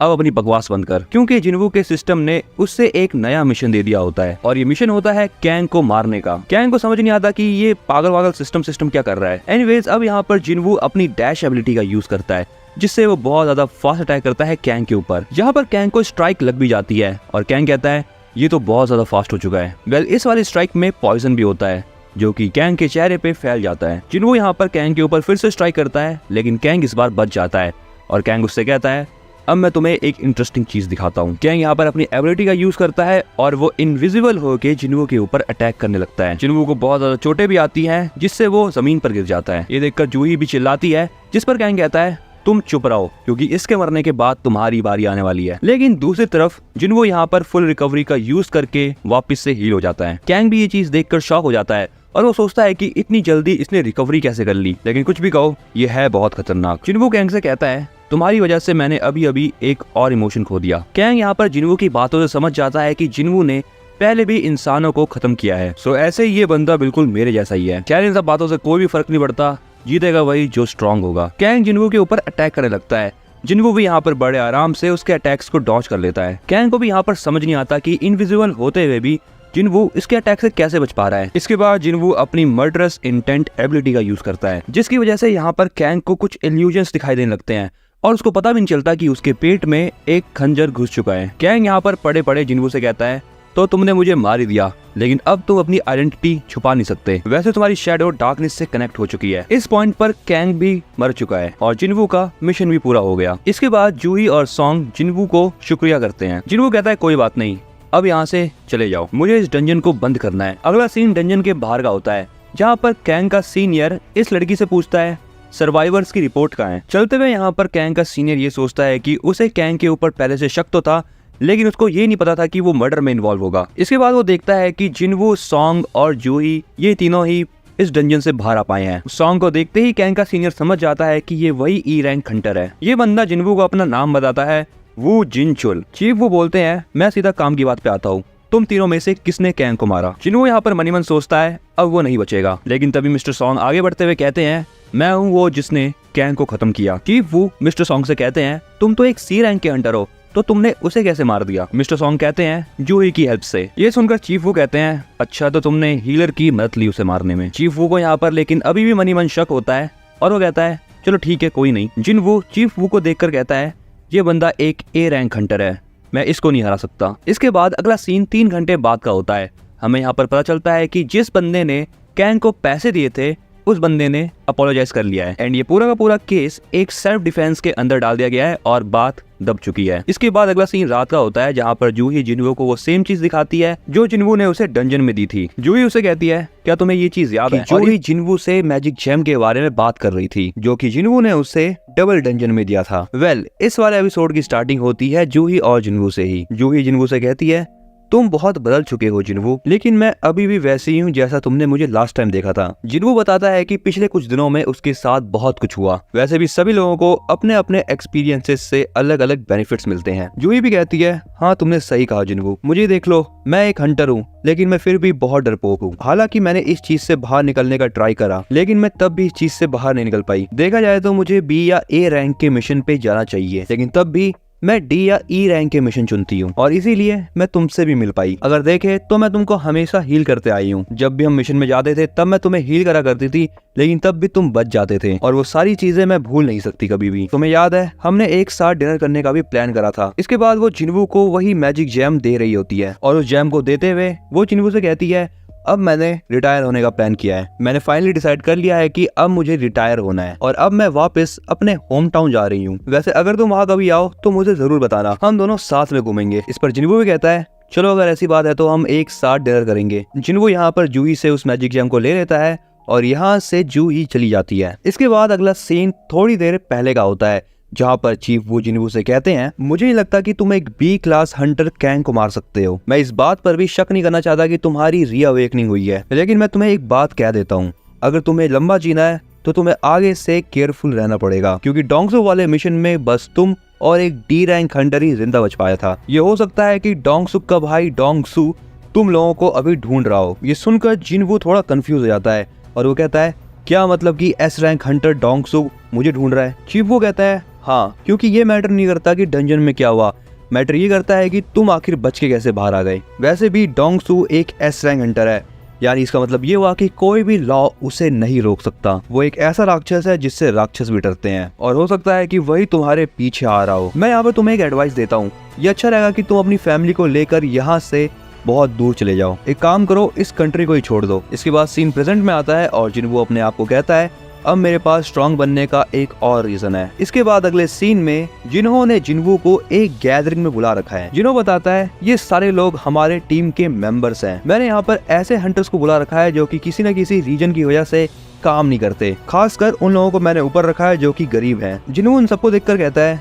अब अपनी बकवास बंद कर, क्योंकि जिनवू के सिस्टम ने उससे एक नया मिशन दे दिया होता है और ये मिशन होता है कैंग को मारने का। कैंग को समझ नहीं आता कि ये पागल सिस्टम क्या कर रहा है। एनीवेज अब यहाँ पर जिनवू अपनी डैश एबिलिटी का यूज करता है, जिससे वो बहुत ज्यादा फास्ट अटैक करता है कैंग के ऊपर। यहाँ पर कैंग को स्ट्राइक लग भी जाती है और कैंग कहता है ये तो बहुत ज्यादा फास्ट हो चुका है। वेल इस वाली स्ट्राइक में पॉइजन भी होता है जो कि कैंग के चेहरे पे फैल जाता है। जिनवू यहाँ पर कैंग के ऊपर फिर से स्ट्राइक करता है, लेकिन कैंग इस बार बच जाता है और कैंग उससे कहता है अब मैं तुम्हें एक इंटरेस्टिंग चीज दिखाता हूँ। कैंग यहाँ पर अपनी एबिलिटी का यूज करता है और वो इनविजिबल होके जिनवू के ऊपर अटैक करने लगता है। जिनवू को बहुत ज्यादा चोटें भी आती हैं, जिससे वो जमीन पर गिर जाता है। ये देखकर जूही भी चिल्लाती है, जिस पर कैंग कहता है तुम चुप रहो क्योंकि इसके मरने के बाद तुम्हारी बारी आने वाली है। लेकिन दूसरी तरफ जिनवू यहाँ पर फुल रिकवरी का यूज करके वापस से हील हो जाता है। कैंग भी ये चीज देखकर शॉक हो जाता है और वो सोचता है कि इतनी जल्दी इसने रिकवरी कैसे कर ली, लेकिन कुछ भी कहो ये है बहुत खतरनाक। जिनवू कैंग से कहता है तुम्हारी वजह से मैंने अभी अभी एक और इमोशन खो दिया। कैंग यहाँ पर जिनवू की बातों से समझ जाता है कि जिनवू ने पहले भी इंसानों को खत्म किया है, सो ऐसे ही ये बंदा बिल्कुल मेरे जैसा ही है। खैर इन सब बातों से कोई भी फर्क नहीं पड़ता, जीतेगा वही जो स्ट्रांग होगा। कैंग जिनवू के ऊपर अटैक करने लगता है। जिनवू भी यहाँ पर बड़े आराम से उसके अटैक्स को डॉज कर लेता है। कैंग को भी यहाँ पर समझ नहीं आता कि इनविजिबल होते हुए भी जिनवू इसके अटैक से कैसे बच पा रहा है। इसके बाद जिनवू अपनी मर्डरस इंटेंट एबिलिटी का यूज करता है, जिसकी वजह से यहाँ पर कैंग को कुछ इल्यूजन्स दिखाई देने लगते हैं और उसको पता भी नहीं चलता कि उसके पेट में एक खंजर घुस चुका है। कैंग यहाँ पर पड़े पड़े जिनवू से कहता है तो तुमने मुझे मार ही दिया, लेकिन अब तुम अपनी आइडेंटिटी छुपा नहीं सकते। वैसे तुम्हारी शैडो डार्कनेस से कनेक्ट हो चुकी है। इस पॉइंट पर कैंग भी मर चुका है और जिनवू का मिशन भी पूरा हो गया। इसके बाद जूही और सॉन्ग जिनवू को शुक्रिया करते हैं। जिनवू कहता है कोई बात नहीं, अब यहाँ से चले जाओ, मुझे इस डंजन को बंद करना है। अगला सीन डंजन के बाहर का होता है, जहाँ पर कैंग का सीनियर इस लड़की से पूछता है सर्वाइवर्स की रिपोर्ट कहाँ है। चलते हुए यहाँ पर कैंग का सीनियर ये सोचता है कि उसे कैंग के ऊपर पहले से शक तो था, लेकिन उसको ये नहीं पता था कि वो मर्डर में इन्वॉल्व होगा। इसके बाद वो देखता है कि जिनवू, सॉन्ग और जूही ये तीनों ही इस डंजन से बाहर आ पाए हैं। सॉन्ग को देखते ही कैंग का सीनियर समझ जाता है कि ये वही ई रैंक हंटर है। ये बंदा जिनवू को अपना नाम बताता है, वू जिनचुल। चीफ वो बोलते हैं, मैं सीधा काम की बात पे आता हूँ, तुम तीनों में से किसने कैंग को मारा? जिनवू यहाँ पर मनी मन सोचता है अब वो नहीं बचेगा, लेकिन तभी मिस्टर सॉन्ग आगे बढ़ते हुए कहते हैं, मैं हूँ वो जिसने कैंग को खत्म किया। चीफ वो मिस्टर सॉन्ग से कहते हैं, तुम तो एक सी रैंक के हंटर हो, तो तुमने उसे कैसे मार दिया? मिस्टर सॉन्ग कहते हैं, जूही की हेल्प से। ये सुनकर चीफ वो कहते हैं, अच्छा तो तुमने हीलर की मदद ली उसे मारने में। चीफ वो को यहाँ पर लेकिन अभी भी मनी मन शक होता है और वो कहता है, चलो ठीक है कोई नहीं। जिनवू चीफ वो को देखकर कहता है, ये बंदा एक ए रैंक हंटर है, मैं इसको नहीं हरा सकता। इसके बाद अगला सीन 3 घंटे बाद का होता है। हमें यहाँ पर पता चलता है कि जिस बंदे ने कैंग को पैसे दिए थे उस बंदे ने अपोलोजाइज कर लिया है एंड ये पूरा का पूरा केस एक सेल्फ डिफेंस के अंदर डाल दिया गया है और बात दब चुकी है। इसके बाद अगला सीन रात का होता है जहाँ पर जूही जिनवू को वो सेम चीज दिखाती है जो जिनवू ने उसे डंजन में दी थी। जूही उसे कहती है, क्या तुम्हें ये चीज याद है? जूही जिनवू से मैजिक जेम के बारे में बात कर रही थी जो कि जिनवू ने उसे डबल डंजन में दिया था। इस वाले एपिसोड की स्टार्टिंग होती है जूही और जिनवू से ही। जूही जिनवू से कहती है, तुम बहुत बदल चुके हो जिनवू, लेकिन मैं अभी भी वैसे ही हूँ जैसा तुमने मुझे लास्ट टाइम देखा था। जिनवू बताता है कि पिछले कुछ दिनों में उसके साथ बहुत कुछ हुआ। वैसे भी सभी लोगों को अपने अपने एक्सपीरियंसेस से अलग अलग बेनिफिट्स मिलते हैं। जूही भी कहती है, हाँ तुमने सही कहा जिनवू, मुझे देख लो, मैं एक हंटर हूँ लेकिन मैं फिर भी बहुत डरपोक हूँ। हालांकि मैंने इस चीज से बाहर निकलने का ट्राई करा लेकिन मैं तब भी इस चीज से बाहर नहीं निकल पाई। देखा जाए तो मुझे बी या ए रैंक के मिशन पे जाना चाहिए, लेकिन तब भी मैं डी या ई रैंक के मिशन चुनती हूँ और इसीलिए मैं तुमसे भी मिल पाई। अगर देखे तो मैं तुमको हमेशा हील करते आई हूँ। जब भी हम मिशन में जाते थे तब मैं तुम्हें हील करा करती थी, लेकिन तब भी तुम बच जाते थे और वो सारी चीजें मैं भूल नहीं सकती कभी भी। तुम्हें याद है हमने एक साथ डिनर करने का भी प्लान करा था। इसके बाद वो जिनवू को वही मैजिक जैम दे रही होती है और उस जैम को देते हुए वो जिनवू से कहती है, अब मैंने रिटायर होने का प्लान किया है। मैंने फाइनली डिसाइड कर लिया है कि अब मुझे रिटायर होना है और अब मैं वापस अपने होम टाउन जा रही हूँ। वैसे अगर तुम वहाँ कभी आओ तो मुझे जरूर बताना, हम दोनों साथ में घूमेंगे। इस पर जिनवू भी कहता है, चलो अगर ऐसी बात है तो हम एक साथ डिनर करेंगे। जिनवू यहाँ पर जूही से उस मैजिक जैम को ले लेता है और यहाँ से जूही चली जाती है। इसके बाद अगला सीन थोड़ी देर पहले का होता है जहाँ पर चीफ वो जिनवू से कहते हैं, मुझे नहीं लगता कि तुम एक बी क्लास हंटर कैंग को मार सकते हो। मैं इस बात पर भी शक नहीं करना चाहता कि तुम्हारी रीअवेकनिंग हुई है, लेकिन मैं तुम्हें एक बात कह देता हूँ, अगर तुम्हें लंबा जीना है तो तुम्हें आगे से केयरफुल रहना पड़ेगा, क्योंकि डोंगसू वाले मिशन में बस तुम और एक डी रैंक हंटर ही जिंदा बच पाया था। ये हो सकता है कि डोंगसू का भाई डोंगसू तुम लोगों को अभी ढूंढ रहा हो। ये सुनकर जिनवू थोड़ा कंफ्यूज हो जाता है और वो कहता है, क्या मतलब कि एस रैंक हंटर डोंगसू मुझे ढूंढ रहा है? चीफ वो कहता है, हाँ, क्योंकि ये मैटर नहीं करता कि डंजन में क्या हुआ, मैटर ये करता है कि तुम आखिर बच के कैसे बाहर आ गए। वैसे भी डोंगसू एक एस रैंक हंटर है, यानी इसका मतलब ये हुआ कि कोई भी लॉ उसे नहीं रोक सकता। वो एक ऐसा राक्षस है जिससे राक्षस भी डरते हैं और हो सकता है कि वही तुम्हारे पीछे आ रहा हो। मैं यहाँ पर तुम्हें एक एडवाइस देता हूँ, ये अच्छा रहेगा कि तुम अपनी फैमिली को लेकर यहाँ से बहुत दूर चले जाओ। एक काम करो, इस कंट्री को ही छोड़ दो। इसके बाद सीन प्रेजेंट में आता है और जिनवू अपने आप को कहता है, अब मेरे पास स्ट्रॉन्ग बनने का एक और रीजन है। इसके बाद अगले सीन में जिन्हो ने जिनवू को एक गैदरिंग में बुला रखा है। जिन्हो बताता है, ये सारे लोग हमारे टीम के मेंबर्स हैं। मैंने यहाँ पर ऐसे हंटर्स को बुला रखा है जो कि किसी न किसी रीजन की वजह से काम नहीं करते, खासकर उन लोगों को मैंने ऊपर रखा है जो कि गरीब हैं। जिन्हो उन सबको देखकर कहता है,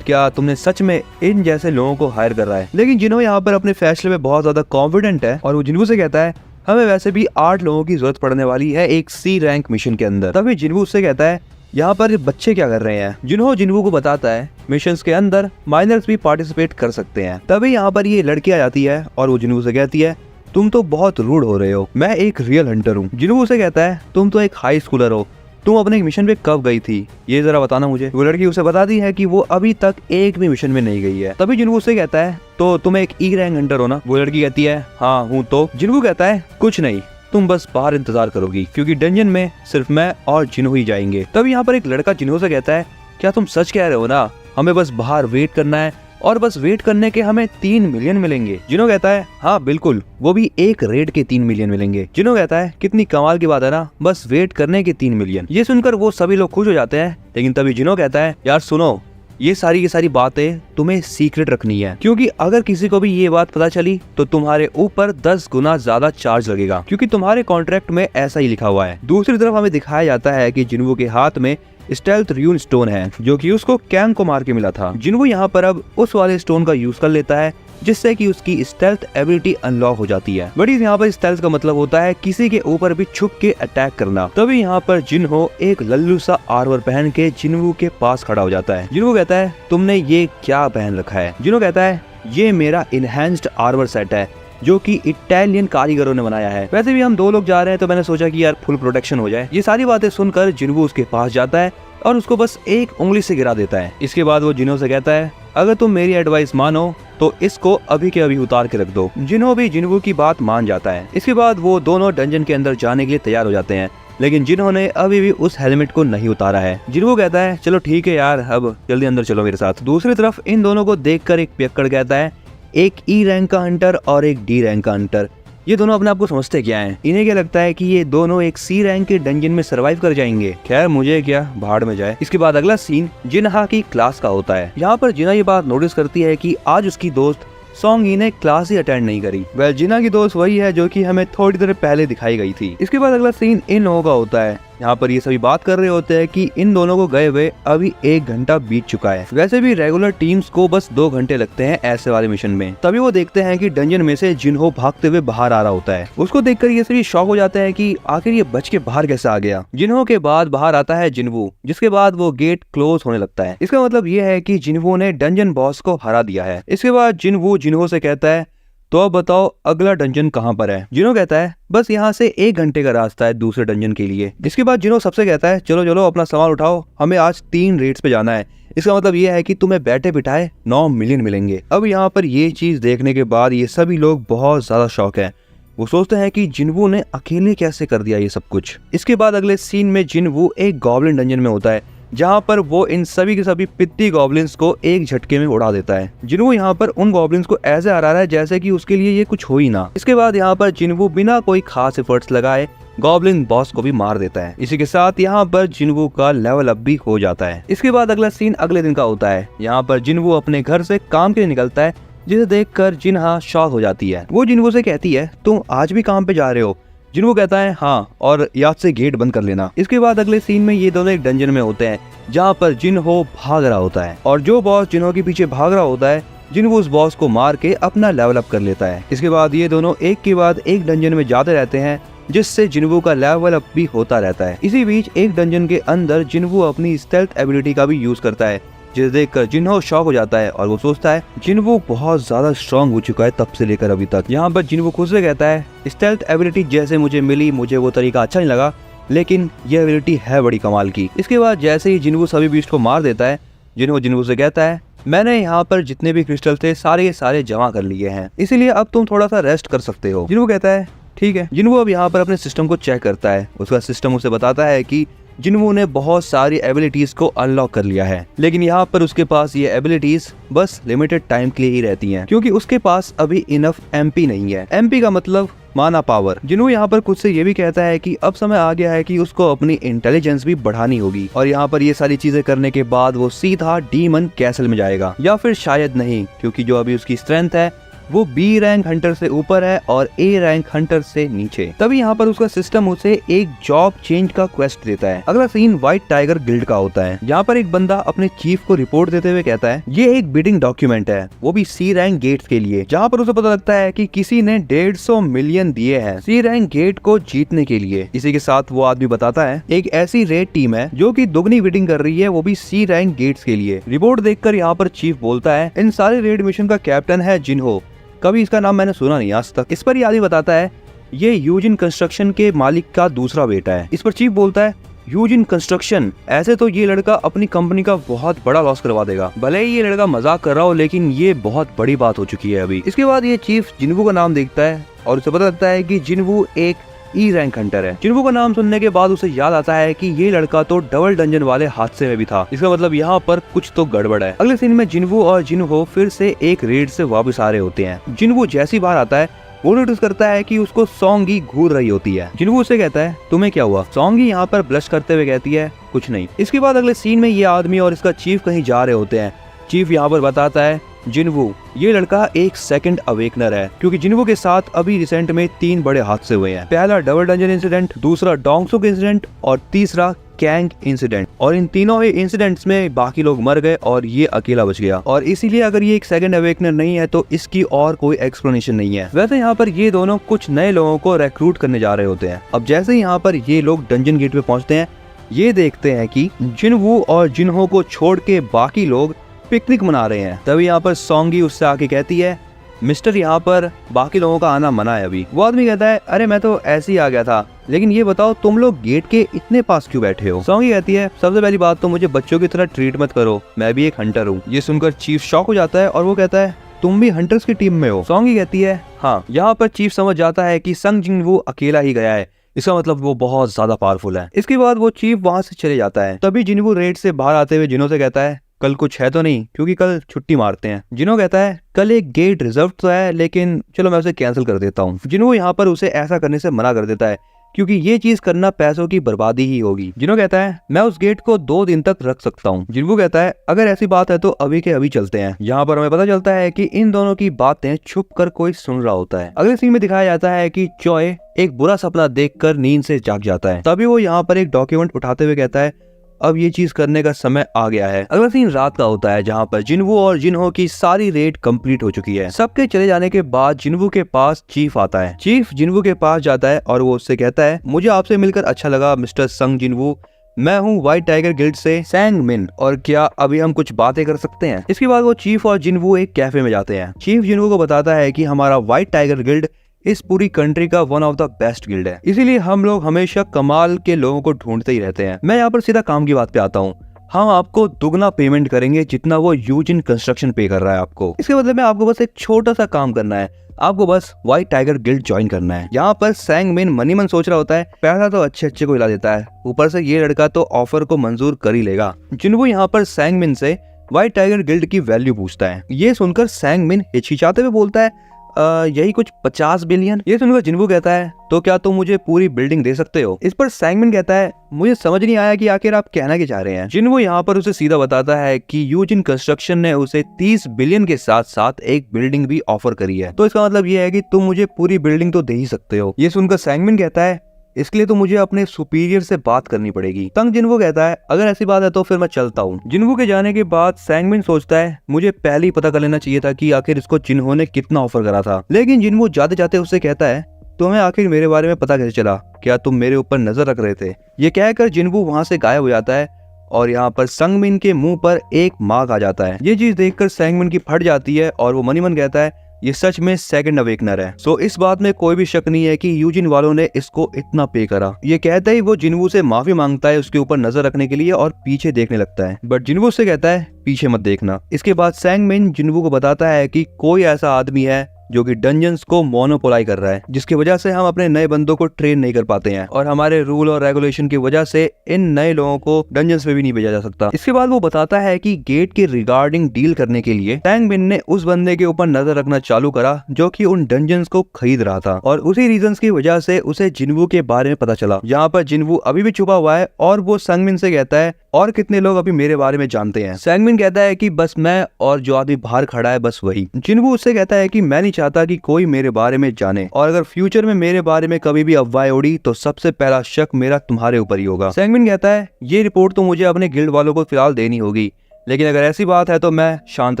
क्या तुमने सच में इन जैसे लोगों को हायर कर रहा है? लेकिन जिन्हो यहाँ पर अपने फैसले में बहुत ज्यादा कॉन्फिडेंट है और वो जिनवू से कहता है, हमें वैसे भी 8 लोगों की जरूरत पड़ने वाली है एक सी रैंक मिशन के अंदर। तभी जिनवू उससे कहता है, यहाँ पर बच्चे क्या कर रहे हैं? जिन्वू को बताता है, मिशंस के अंदर माइनर्स भी पार्टिसिपेट कर सकते हैं। तभी यहाँ पर ये लड़की आ जाती है और वो जिनवू से कहती है, तुम तो बहुत रूड हो रहे हो, मैं एक रियल हंटर हूँ। जिनवू उसे कहता है, तुम तो एक हाई स्कूलर हो, तुम अपने मिशन पे कब गई थी ये जरा बताना मुझे। वो लड़की उसे बताती है कि वो अभी तक एक भी मिशन में नहीं गई है। तभी जिनवू उससे कहता है, तो तुम एक ई रैंक हंटर हो ना? वो लड़की कहती है, हाँ हूँ। तो जिनवू कहता है, कुछ नहीं, तुम बस बाहर इंतजार करोगी क्योंकि डंजन में सिर्फ मैं और जिन्हो ही जाएंगे। तभी यहाँ पर एक लड़का जिन्हो से कहता है, क्या तुम सच कह रहे हो ना? हमें बस बाहर वेट करना है और बस वेट करने के हमें 3 मिलियन मिलेंगे। जिन्हो कहता है, हाँ बिल्कुल, वो भी एक रेड के 3 मिलियन मिलेंगे। जिन्हो कहता है, कितनी कमाल की बात है ना, बस वेट करने के 3 मिलियन। ये सुनकर वो सभी लोग खुश हो जाते हैं, लेकिन तभी जिन्हो कहता है, यार सुनो, ये सारी की सारी बातें तुम्हें सीक्रेट रखनी है, क्योंकि अगर किसी को भी ये बात पता चली तो तुम्हारे ऊपर 10 गुना ज्यादा चार्ज लगेगा, क्योंकि तुम्हारे कॉन्ट्रैक्ट में ऐसा ही लिखा हुआ है। दूसरी तरफ हमें दिखाया जाता है कि जिन्वू के हाथ में स्टेल्थ रून स्टोन है जो कि उसको कैंग को मार के मिला था। जिन्वू यहाँ पर अब उस वाले स्टोन का यूज कर लेता है जिससे कि उसकी स्टेल्थ एबिलिटी अनलॉक हो जाती है। बट यहाँ पर स्टेल्थ का मतलब होता है किसी के ऊपर भी छुप के अटैक करना। तभी यहाँ पर जिन्हो एक लल्लू सा आर्मर पहन के जिन्वू के पास खड़ा हो जाता है। जिन्वू कहता है तुमने ये क्या पहन रखा है? जिन्हो कहता है ये मेरा इनहेंस्ड आर्मर सेट है जो कि इटालियन कारीगरों ने बनाया है। वैसे भी हम 2 लोग जा रहे हैं तो मैंने सोचा कि यार फुल प्रोटेक्शन हो जाए। ये सारी बातें सुनकर जिन्वू उसके पास जाता है और उसको बस एक उंगली से गिरा देता है। इसके बाद वो जिन्हो से कहता है अगर तुम मेरी एडवाइस मानो तो इसको अभी के अभी उतार के रख दो। जिन्हो भी जिन्वू की बात मान जाता है। इसके बाद वो दोनों डंजन के अंदर जाने के लिए तैयार हो जाते हैं, लेकिन जिन्हो ने अभी भी उस हेलमेट को नहीं उतारा है। जिन्हो कहता है चलो ठीक है यार, अब जल्दी अंदर चलो मेरे साथ। दूसरी तरफ इन दोनों को देखकर एक पियक्कड़ कहता है एक ई रैंक का हंटर और एक डी रैंक का हंटर, ये दोनों अपने आप को समझते क्या हैं? इन्हें क्या लगता है कि ये दोनों एक सी रैंक के डंजन में सरवाइव कर जाएंगे? खैर मुझे क्या, भाड़ में जाए। इसके बाद अगला सीन जिन्हा की क्लास का होता है। यहाँ पर जिन्हा ये बात नोटिस करती है कि आज उसकी दोस्त सॉन्गी ने क्लास ही अटेंड नहीं करी। वेल जिन्हा की दोस्त वही है जो कि हमें थोड़ी देर पहले दिखाई गई थी। इसके बाद अगला सीन इन लोगों का होता है। यहाँ पर ये सभी बात कर रहे होते हैं कि इन दोनों को गए हुए अभी 1 घंटा बीत चुका है। वैसे भी रेगुलर टीम्स को बस 2 घंटे लगते हैं ऐसे वाले मिशन में। तभी वो देखते हैं कि डंजन में से जिन्हो भागते हुए बाहर आ रहा होता है। उसको देखकर ये सभी शॉक हो जाते हैं कि आखिर ये बच के बाहर कैसे आ गया। जिन्हो के बाद बाहर आता है जिन्वू, जिसके बाद वो गेट क्लोज होने लगता है। इसका मतलब ये है कि जिन्वू ने डंजन बॉस को हरा दिया है। इसके बाद जिन्वू जिन्हो से कहता है तो अब बताओ अगला डंजन कहाँ पर है? जिन्हो कहता है बस यहाँ से 1 घंटे का रास्ता है दूसरे डंजन के लिए। इसके बाद जिन्हो सबसे कहता है चलो चलो अपना सामान उठाओ, हमें आज 3 रेड्स पे जाना है। इसका मतलब ये है कि तुम्हें बैठे बिठाए 9 मिलियन मिलेंगे। अब यहाँ पर ये चीज देखने के बाद ये सभी लोग बहुत ज्यादा शौक है। वो सोचते हैं कि जिन्वू ने अकेले कैसे कर दिया ये सब कुछ। इसके बाद अगले सीन में जिन्वू एक गॉब्लिन डंजन में होता है जहाँ पर वो इन सभी के सभी पित्ती गॉब्लिन्स को एक झटके में उड़ा देता है। जिन्वू यहाँ पर उन गॉब्लिन्स को ऐसे हरा रहा है जैसे कि उसके लिए ये कुछ हो ही ना। इसके बाद यहाँ पर जिन्वू बिना कोई खास एफर्ट्स लगाए गॉब्लिन बॉस को भी मार देता है। इसी के साथ यहाँ पर जिन्वू का लेवल अप भी हो जाता है। इसके बाद अगला सीन अगले दिन का होता है। यहाँ पर जिन्वू अपने घर से काम के लिए निकलता है, जिसे देखकर जिन्हा शॉक हो जाती है। वो जिन्वू से कहती है तुम आज भी काम पे जा रहे हो? जिन्वू कहता है हाँ, और याद से गेट बंद कर लेना। इसके बाद अगले सीन में ये दोनों एक डंजन में होते हैं जहाँ पर जिन्हो भाग रहा होता है और जो बॉस जिन्हो के पीछे भाग रहा होता है जिन्हो उस बॉस को मार के अपना लेवल अप कर लेता है। इसके बाद ये दोनों एक के बाद एक डंजन में जाते रहते हैं जिससे जिन्वू का लेवल अप भी होता रहता है। इसी बीच एक डंजन के अंदर जिन्वू अपनी स्टेल्थ एबिलिटी का भी यूज करता है, जिसे देखकर जिन्हो शॉक हो जाता है और वो सोचता है जिन्वू बहुत ज्यादा स्ट्रॉन्ग हो चुका है तब से लेकर अभी तक। यहाँ पर जिन्वू खुद से कहता है स्टेल्थ एबिलिटी जैसे मुझे मिली मुझे वो तरीका अच्छा नहीं लगा, लेकिन यह एबिलिटी है बड़ी कमाल की। इसके बाद जैसे ही जिन्वू सभी बीस्ट को मार देता है जिन्वू से कहता है मैंने यहाँ पर जितने भी क्रिस्टल थे सारे के सारे जमा कर लिए हैं, इसीलिए अब तुम थोड़ा सा रेस्ट कर सकते हो। जिन्वू कहता है ठीक है। जिन्वू अब यहाँ पर अपने सिस्टम को चेक करता है। उसका सिस्टम उसे बताता है कि जिन्वू ने बहुत सारी एबिलिटीज को अनलॉक कर लिया है, लेकिन यहाँ पर उसके पास ये एबिलिटीज बस लिमिटेड टाइम के लिए ही रहती हैं, क्योंकि उसके पास अभी इनफ एमपी नहीं है। एमपी का मतलब माना पावर। जिन्वू यहाँ पर खुद से ये भी कहता है कि अब समय आ गया है कि उसको अपनी इंटेलिजेंस भी बढ़ानी होगी और यहाँ पर ये सारी चीजें करने के बाद वो सीधा डीमन कैसल में जाएगा, या फिर शायद नहीं, क्योंकि जो अभी उसकी स्ट्रेंथ है वो बी रैंक हंटर से ऊपर है और ए रैंक हंटर से नीचे। तभी यहाँ पर उसका सिस्टम उसे एक जॉब चेंज का क्वेस्ट देता है। अगला सीन व्हाइट टाइगर गिल्ड का होता है। यहाँ पर एक बंदा अपने चीफ को रिपोर्ट देते हुए कहता है ये एक बिडिंग डॉक्यूमेंट है, वो भी सी रैंक गेट्स के लिए, जहाँ पर उसे पता लगता है कि किसी ने 150 मिलियन दिए हैं सी रैंक गेट को जीतने के लिए। इसी के साथ वो आदमी बताता है एक ऐसी रेड टीम है जो कि दुगनी बिडिंग कर रही है, वो भी सी रैंक गेट्स के लिए। रिपोर्ट देखकर यहाँ पर चीफ बोलता है इन सारे रेड मिशन का कैप्टन है जिन्हो, कभी इसका नाम मैंने सुना नहीं आज तक। इस पर ये आदमी बताता है ये यूजिन कंस्ट्रक्शन के मालिक का दूसरा बेटा है। इस पर चीफ बोलता है यूजिन कंस्ट्रक्शन, ऐसे तो ये लड़का अपनी कंपनी का बहुत बड़ा लॉस करवा देगा। भले ही ये लड़का मजाक कर रहा हो, लेकिन ये बहुत बड़ी बात हो चुकी है अभी। इसके बाद ये चीफ जिन्वू का नाम देखता है और उसे पता लगता है कि जिन्वू एक ई रैंक हंटर है। जिन्वू का नाम सुनने के बाद उसे याद आता है कि ये लड़का तो डबल डंजन वाले हादसे में भी था। इसका मतलब यहाँ पर कुछ तो गड़बड़ है। अगले सीन में जिन्वू और जिन्हो फिर से एक रेड से वापस आ रहे होते हैं। जिन्वू जैसी बाहर आता है वो नोटिस करता है कि उसको सॉन्गी घूर रही होती है। जिन्वू उसे कहता है तुम्हें क्या हुआ? सॉन्गी यहाँ पर ब्लश करते हुए कहती है कुछ नहीं। इसके बाद अगले सीन में ये आदमी और इसका चीफ कहीं जा रहे होते हैं। चीफ यहाँ पर बताता है जिनवू, ये लड़का एक सेकंड अवेकनर है, क्योंकि जिनवू के साथ अभी रिसेंट में 3 बड़े हादसे हुए हैं। पहला डबल डंजन इंसिडेंट, दूसरा डोंगसुक इंसिडेंट और तीसरा कैंग इंसिडेंट। और इन तीनों ही इंसिडेंट्स में बाकी लोग मर गए और ये अकेला बच गया। और इसीलिए अगर ये एक सेकंड अवेकनर नहीं है तो इसकी और कोई एक्सप्लेनेशन नहीं है। वैसे यहाँ पर ये दोनों कुछ नए लोगों को रिक्रूट करने जा रहे होते हैं। अब जैसे ही यहाँ पर ये लोग डंजन गेट पे पहुंचते हैं, ये देखते हैं कि जिनवू और जिनहो को छोड़ के बाकी लोग पिकनिक मना रहे हैं। तभी यहाँ पर सोंगी उससे आके कहती है, मिस्टर, यहाँ पर बाकी लोगों का आना मना है अभी। वो आदमी कहता है, अरे मैं तो ऐसे ही आ गया था, लेकिन ये बताओ तुम लोग गेट के इतने पास क्यों बैठे हो। सोंगी कहती है, सबसे पहली बात तो मुझे बच्चों की तरह ट्रीट मत करो, मैं भी एक हंटर हूँ। ये सुनकर चीफ शॉक हो जाता है और वो कहता है, तुम भी हंटर्स की टीम में हो। सोंगी कहती है, हाँ। यहाँ पर चीफ समझ जाता है कि संग जिनवू अकेला ही गया है, इसका मतलब वो बहुत ज्यादा पावरफुल है। इसके बाद वो चीफ वहाँ से चले जाता है। तभी जिनवू रेड से बाहर आते हुए जिनो से कहता है, कल कुछ है तो नहीं, क्योंकि कल छुट्टी मारते हैं। जिनो कहता है, कल एक गेट रिजर्व तो है, लेकिन चलो मैं उसे कैंसिल कर देता हूँ। जिनो यहाँ पर उसे ऐसा करने से मना कर देता है, क्योंकि ये चीज करना पैसों की बर्बादी ही होगी। जिनो कहता है, मैं उस गेट को 2 दिन तक रख सकता हूँ। जिनवू कहता है, अगर ऐसी बात है तो अभी के अभी चलते हैं। यहाँ पर हमें पता चलता है कि इन दोनों की बातें छुप कर कोई सुन रहा होता है। अगले सीन में दिखाया जाता है कि चॉय एक बुरा सपना देखकर नींद से जाग जाता है। तभी वो यहाँ पर एक डॉक्यूमेंट उठाते हुए कहता है, अब ये चीज करने का समय आ गया है। अगला सीन रात का होता है, जहाँ पर जिनवू और जिनहो की सारी रेड कंप्लीट हो चुकी है। सबके चले जाने के बाद जिनवू के पास चीफ आता है। चीफ जिनवू के पास जाता है और वो उससे कहता है, मुझे आपसे मिलकर अच्छा लगा मिस्टर संग जिनवू, मैं हूँ व्हाइट टाइगर गिल्ड से सैंग मिन, और क्या अभी हम कुछ बातें कर सकते हैं। इसके बाद वो चीफ और जिनवू एक कैफे में जाते हैं। चीफ जिनवू को बताता है कि हमारा व्हाइट टाइगर गिल्ड इस पूरी कंट्री का one of the best guild है, इसीलिए हम लोग हमेशा कमाल के लोगों को ढूंढते ही रहते हैं। मैं यहाँ पर सीधा काम की बात पे आता हूँ। हम आपको दुगना पेमेंट करेंगे जितना वो यूजिन कंस्ट्रक्शन पे कर रहा है आपको। इसके बदले में आपको बस एक छोटा सा काम करना है, आपको bus white tiger guild join करना है। यहाँ पर सैंग मिन मनी मन सोच रहा होता है, पैसा तो अच्छे को हिला देता है, ऊपर से ये लड़का तो ऑफर को मंजूर कर ही लेगा। जिनवू यहाँ पर सैंग मिन से व्हाइट टाइगर गिल्ड की वैल्यू पूछता है। ये सुनकर सैंग मिन हिचकिचाते हुए बोलता है, यही कुछ 50 बिलियन। ये सुनकर जिनवू कहता है, तो क्या तुम मुझे पूरी बिल्डिंग दे सकते हो। इस पर सैंग मिन कहता है, मुझे समझ नहीं आया कि आखिर आप कहना क्या चाह रहे हैं। जिनवू यहाँ पर उसे सीधा बताता है कि यूजिन कंस्ट्रक्शन ने उसे 30 बिलियन के साथ साथ एक बिल्डिंग भी ऑफर करी है, तो इसका मतलब ये है कि तुम मुझे पूरी बिल्डिंग तो दे ही सकते हो। ये सुनकर सैंग मिन कहता है, इसके लिए तो मुझे अपने सुपीरियर से बात करनी पड़ेगी। तंग जिनवू कहता है, अगर ऐसी बात है तो फिर मैं चलता हूँ। जिनवू के जाने के बाद सैंग मिन सोचता है, मुझे पहले ही पता कर लेना चाहिए था कि आखिर इसको जिन्हो ने कितना ऑफर करा था। लेकिन जिनवू जाते जाते उससे कहता है, तुम्हें आखिर मेरे बारे में पता कैसे चला, क्या तुम मेरे ऊपर नजर रख रहे थे। ये कहकर जिनवू वहाँ से गायब हो जाता है और यहाँ पर संग मिन के मुंह पर एक मार्क आ जाता है। ये चीज देखकर सैंग मिन की फट जाती है और वो मनी मन कहता है, ये सच में सेकंड अवेकनर है। सो इस बात में कोई भी शक नहीं है कि यूजिन वालों ने इसको इतना पे करा। ये कहते ही वो जिनवू से माफी मांगता है उसके ऊपर नजर रखने के लिए और पीछे देखने लगता है, बट जिनवू से कहता है, पीछे मत देखना। इसके बाद सैंग मिन जिनवू को बताता है कि कोई ऐसा आदमी है जो कि डंजन्स को मोनोपोलाई कर रहा है, जिसकी वजह से हम अपने नए बंदों को ट्रेन नहीं कर पाते हैं और हमारे रूल और रेगुलेशन की वजह से इन नए लोगों को डंजन्स में भी नहीं भेजा जा सकता। इसके बाद वो बताता है कि गेट के रिगार्डिंग डील करने के लिए सैंग मिन ने उस बंदे के ऊपर नजर रखना चालू करा जो कि उन डंजन्स को खरीद रहा था और उसी रीजंस की वजह से उसे जिनवू के बारे में पता चला। यहाँ पर जिनवू अभी भी छुपा हुआ है और वो सैंग मिन से कहता है, और कितने लोग अभी मेरे बारे में जानते हैं। सैंग मिन कहता है कि बस मैं और जो आदमी बाहर खड़ा है बस वही। जिनवू उससे कहता है कि मैं नहीं चाहता कि कोई मेरे बारे में जाने, और अगर फ्यूचर में मेरे बारे में कभी भी अफवाह उड़ी तो सबसे पहला शक मेरा तुम्हारे ऊपर ही होगा। सैंग मिन कहता है, ये रिपोर्ट तो मुझे अपने गिल्ड वालों को फिलहाल देनी होगी, लेकिन अगर ऐसी बात है तो मैं शांत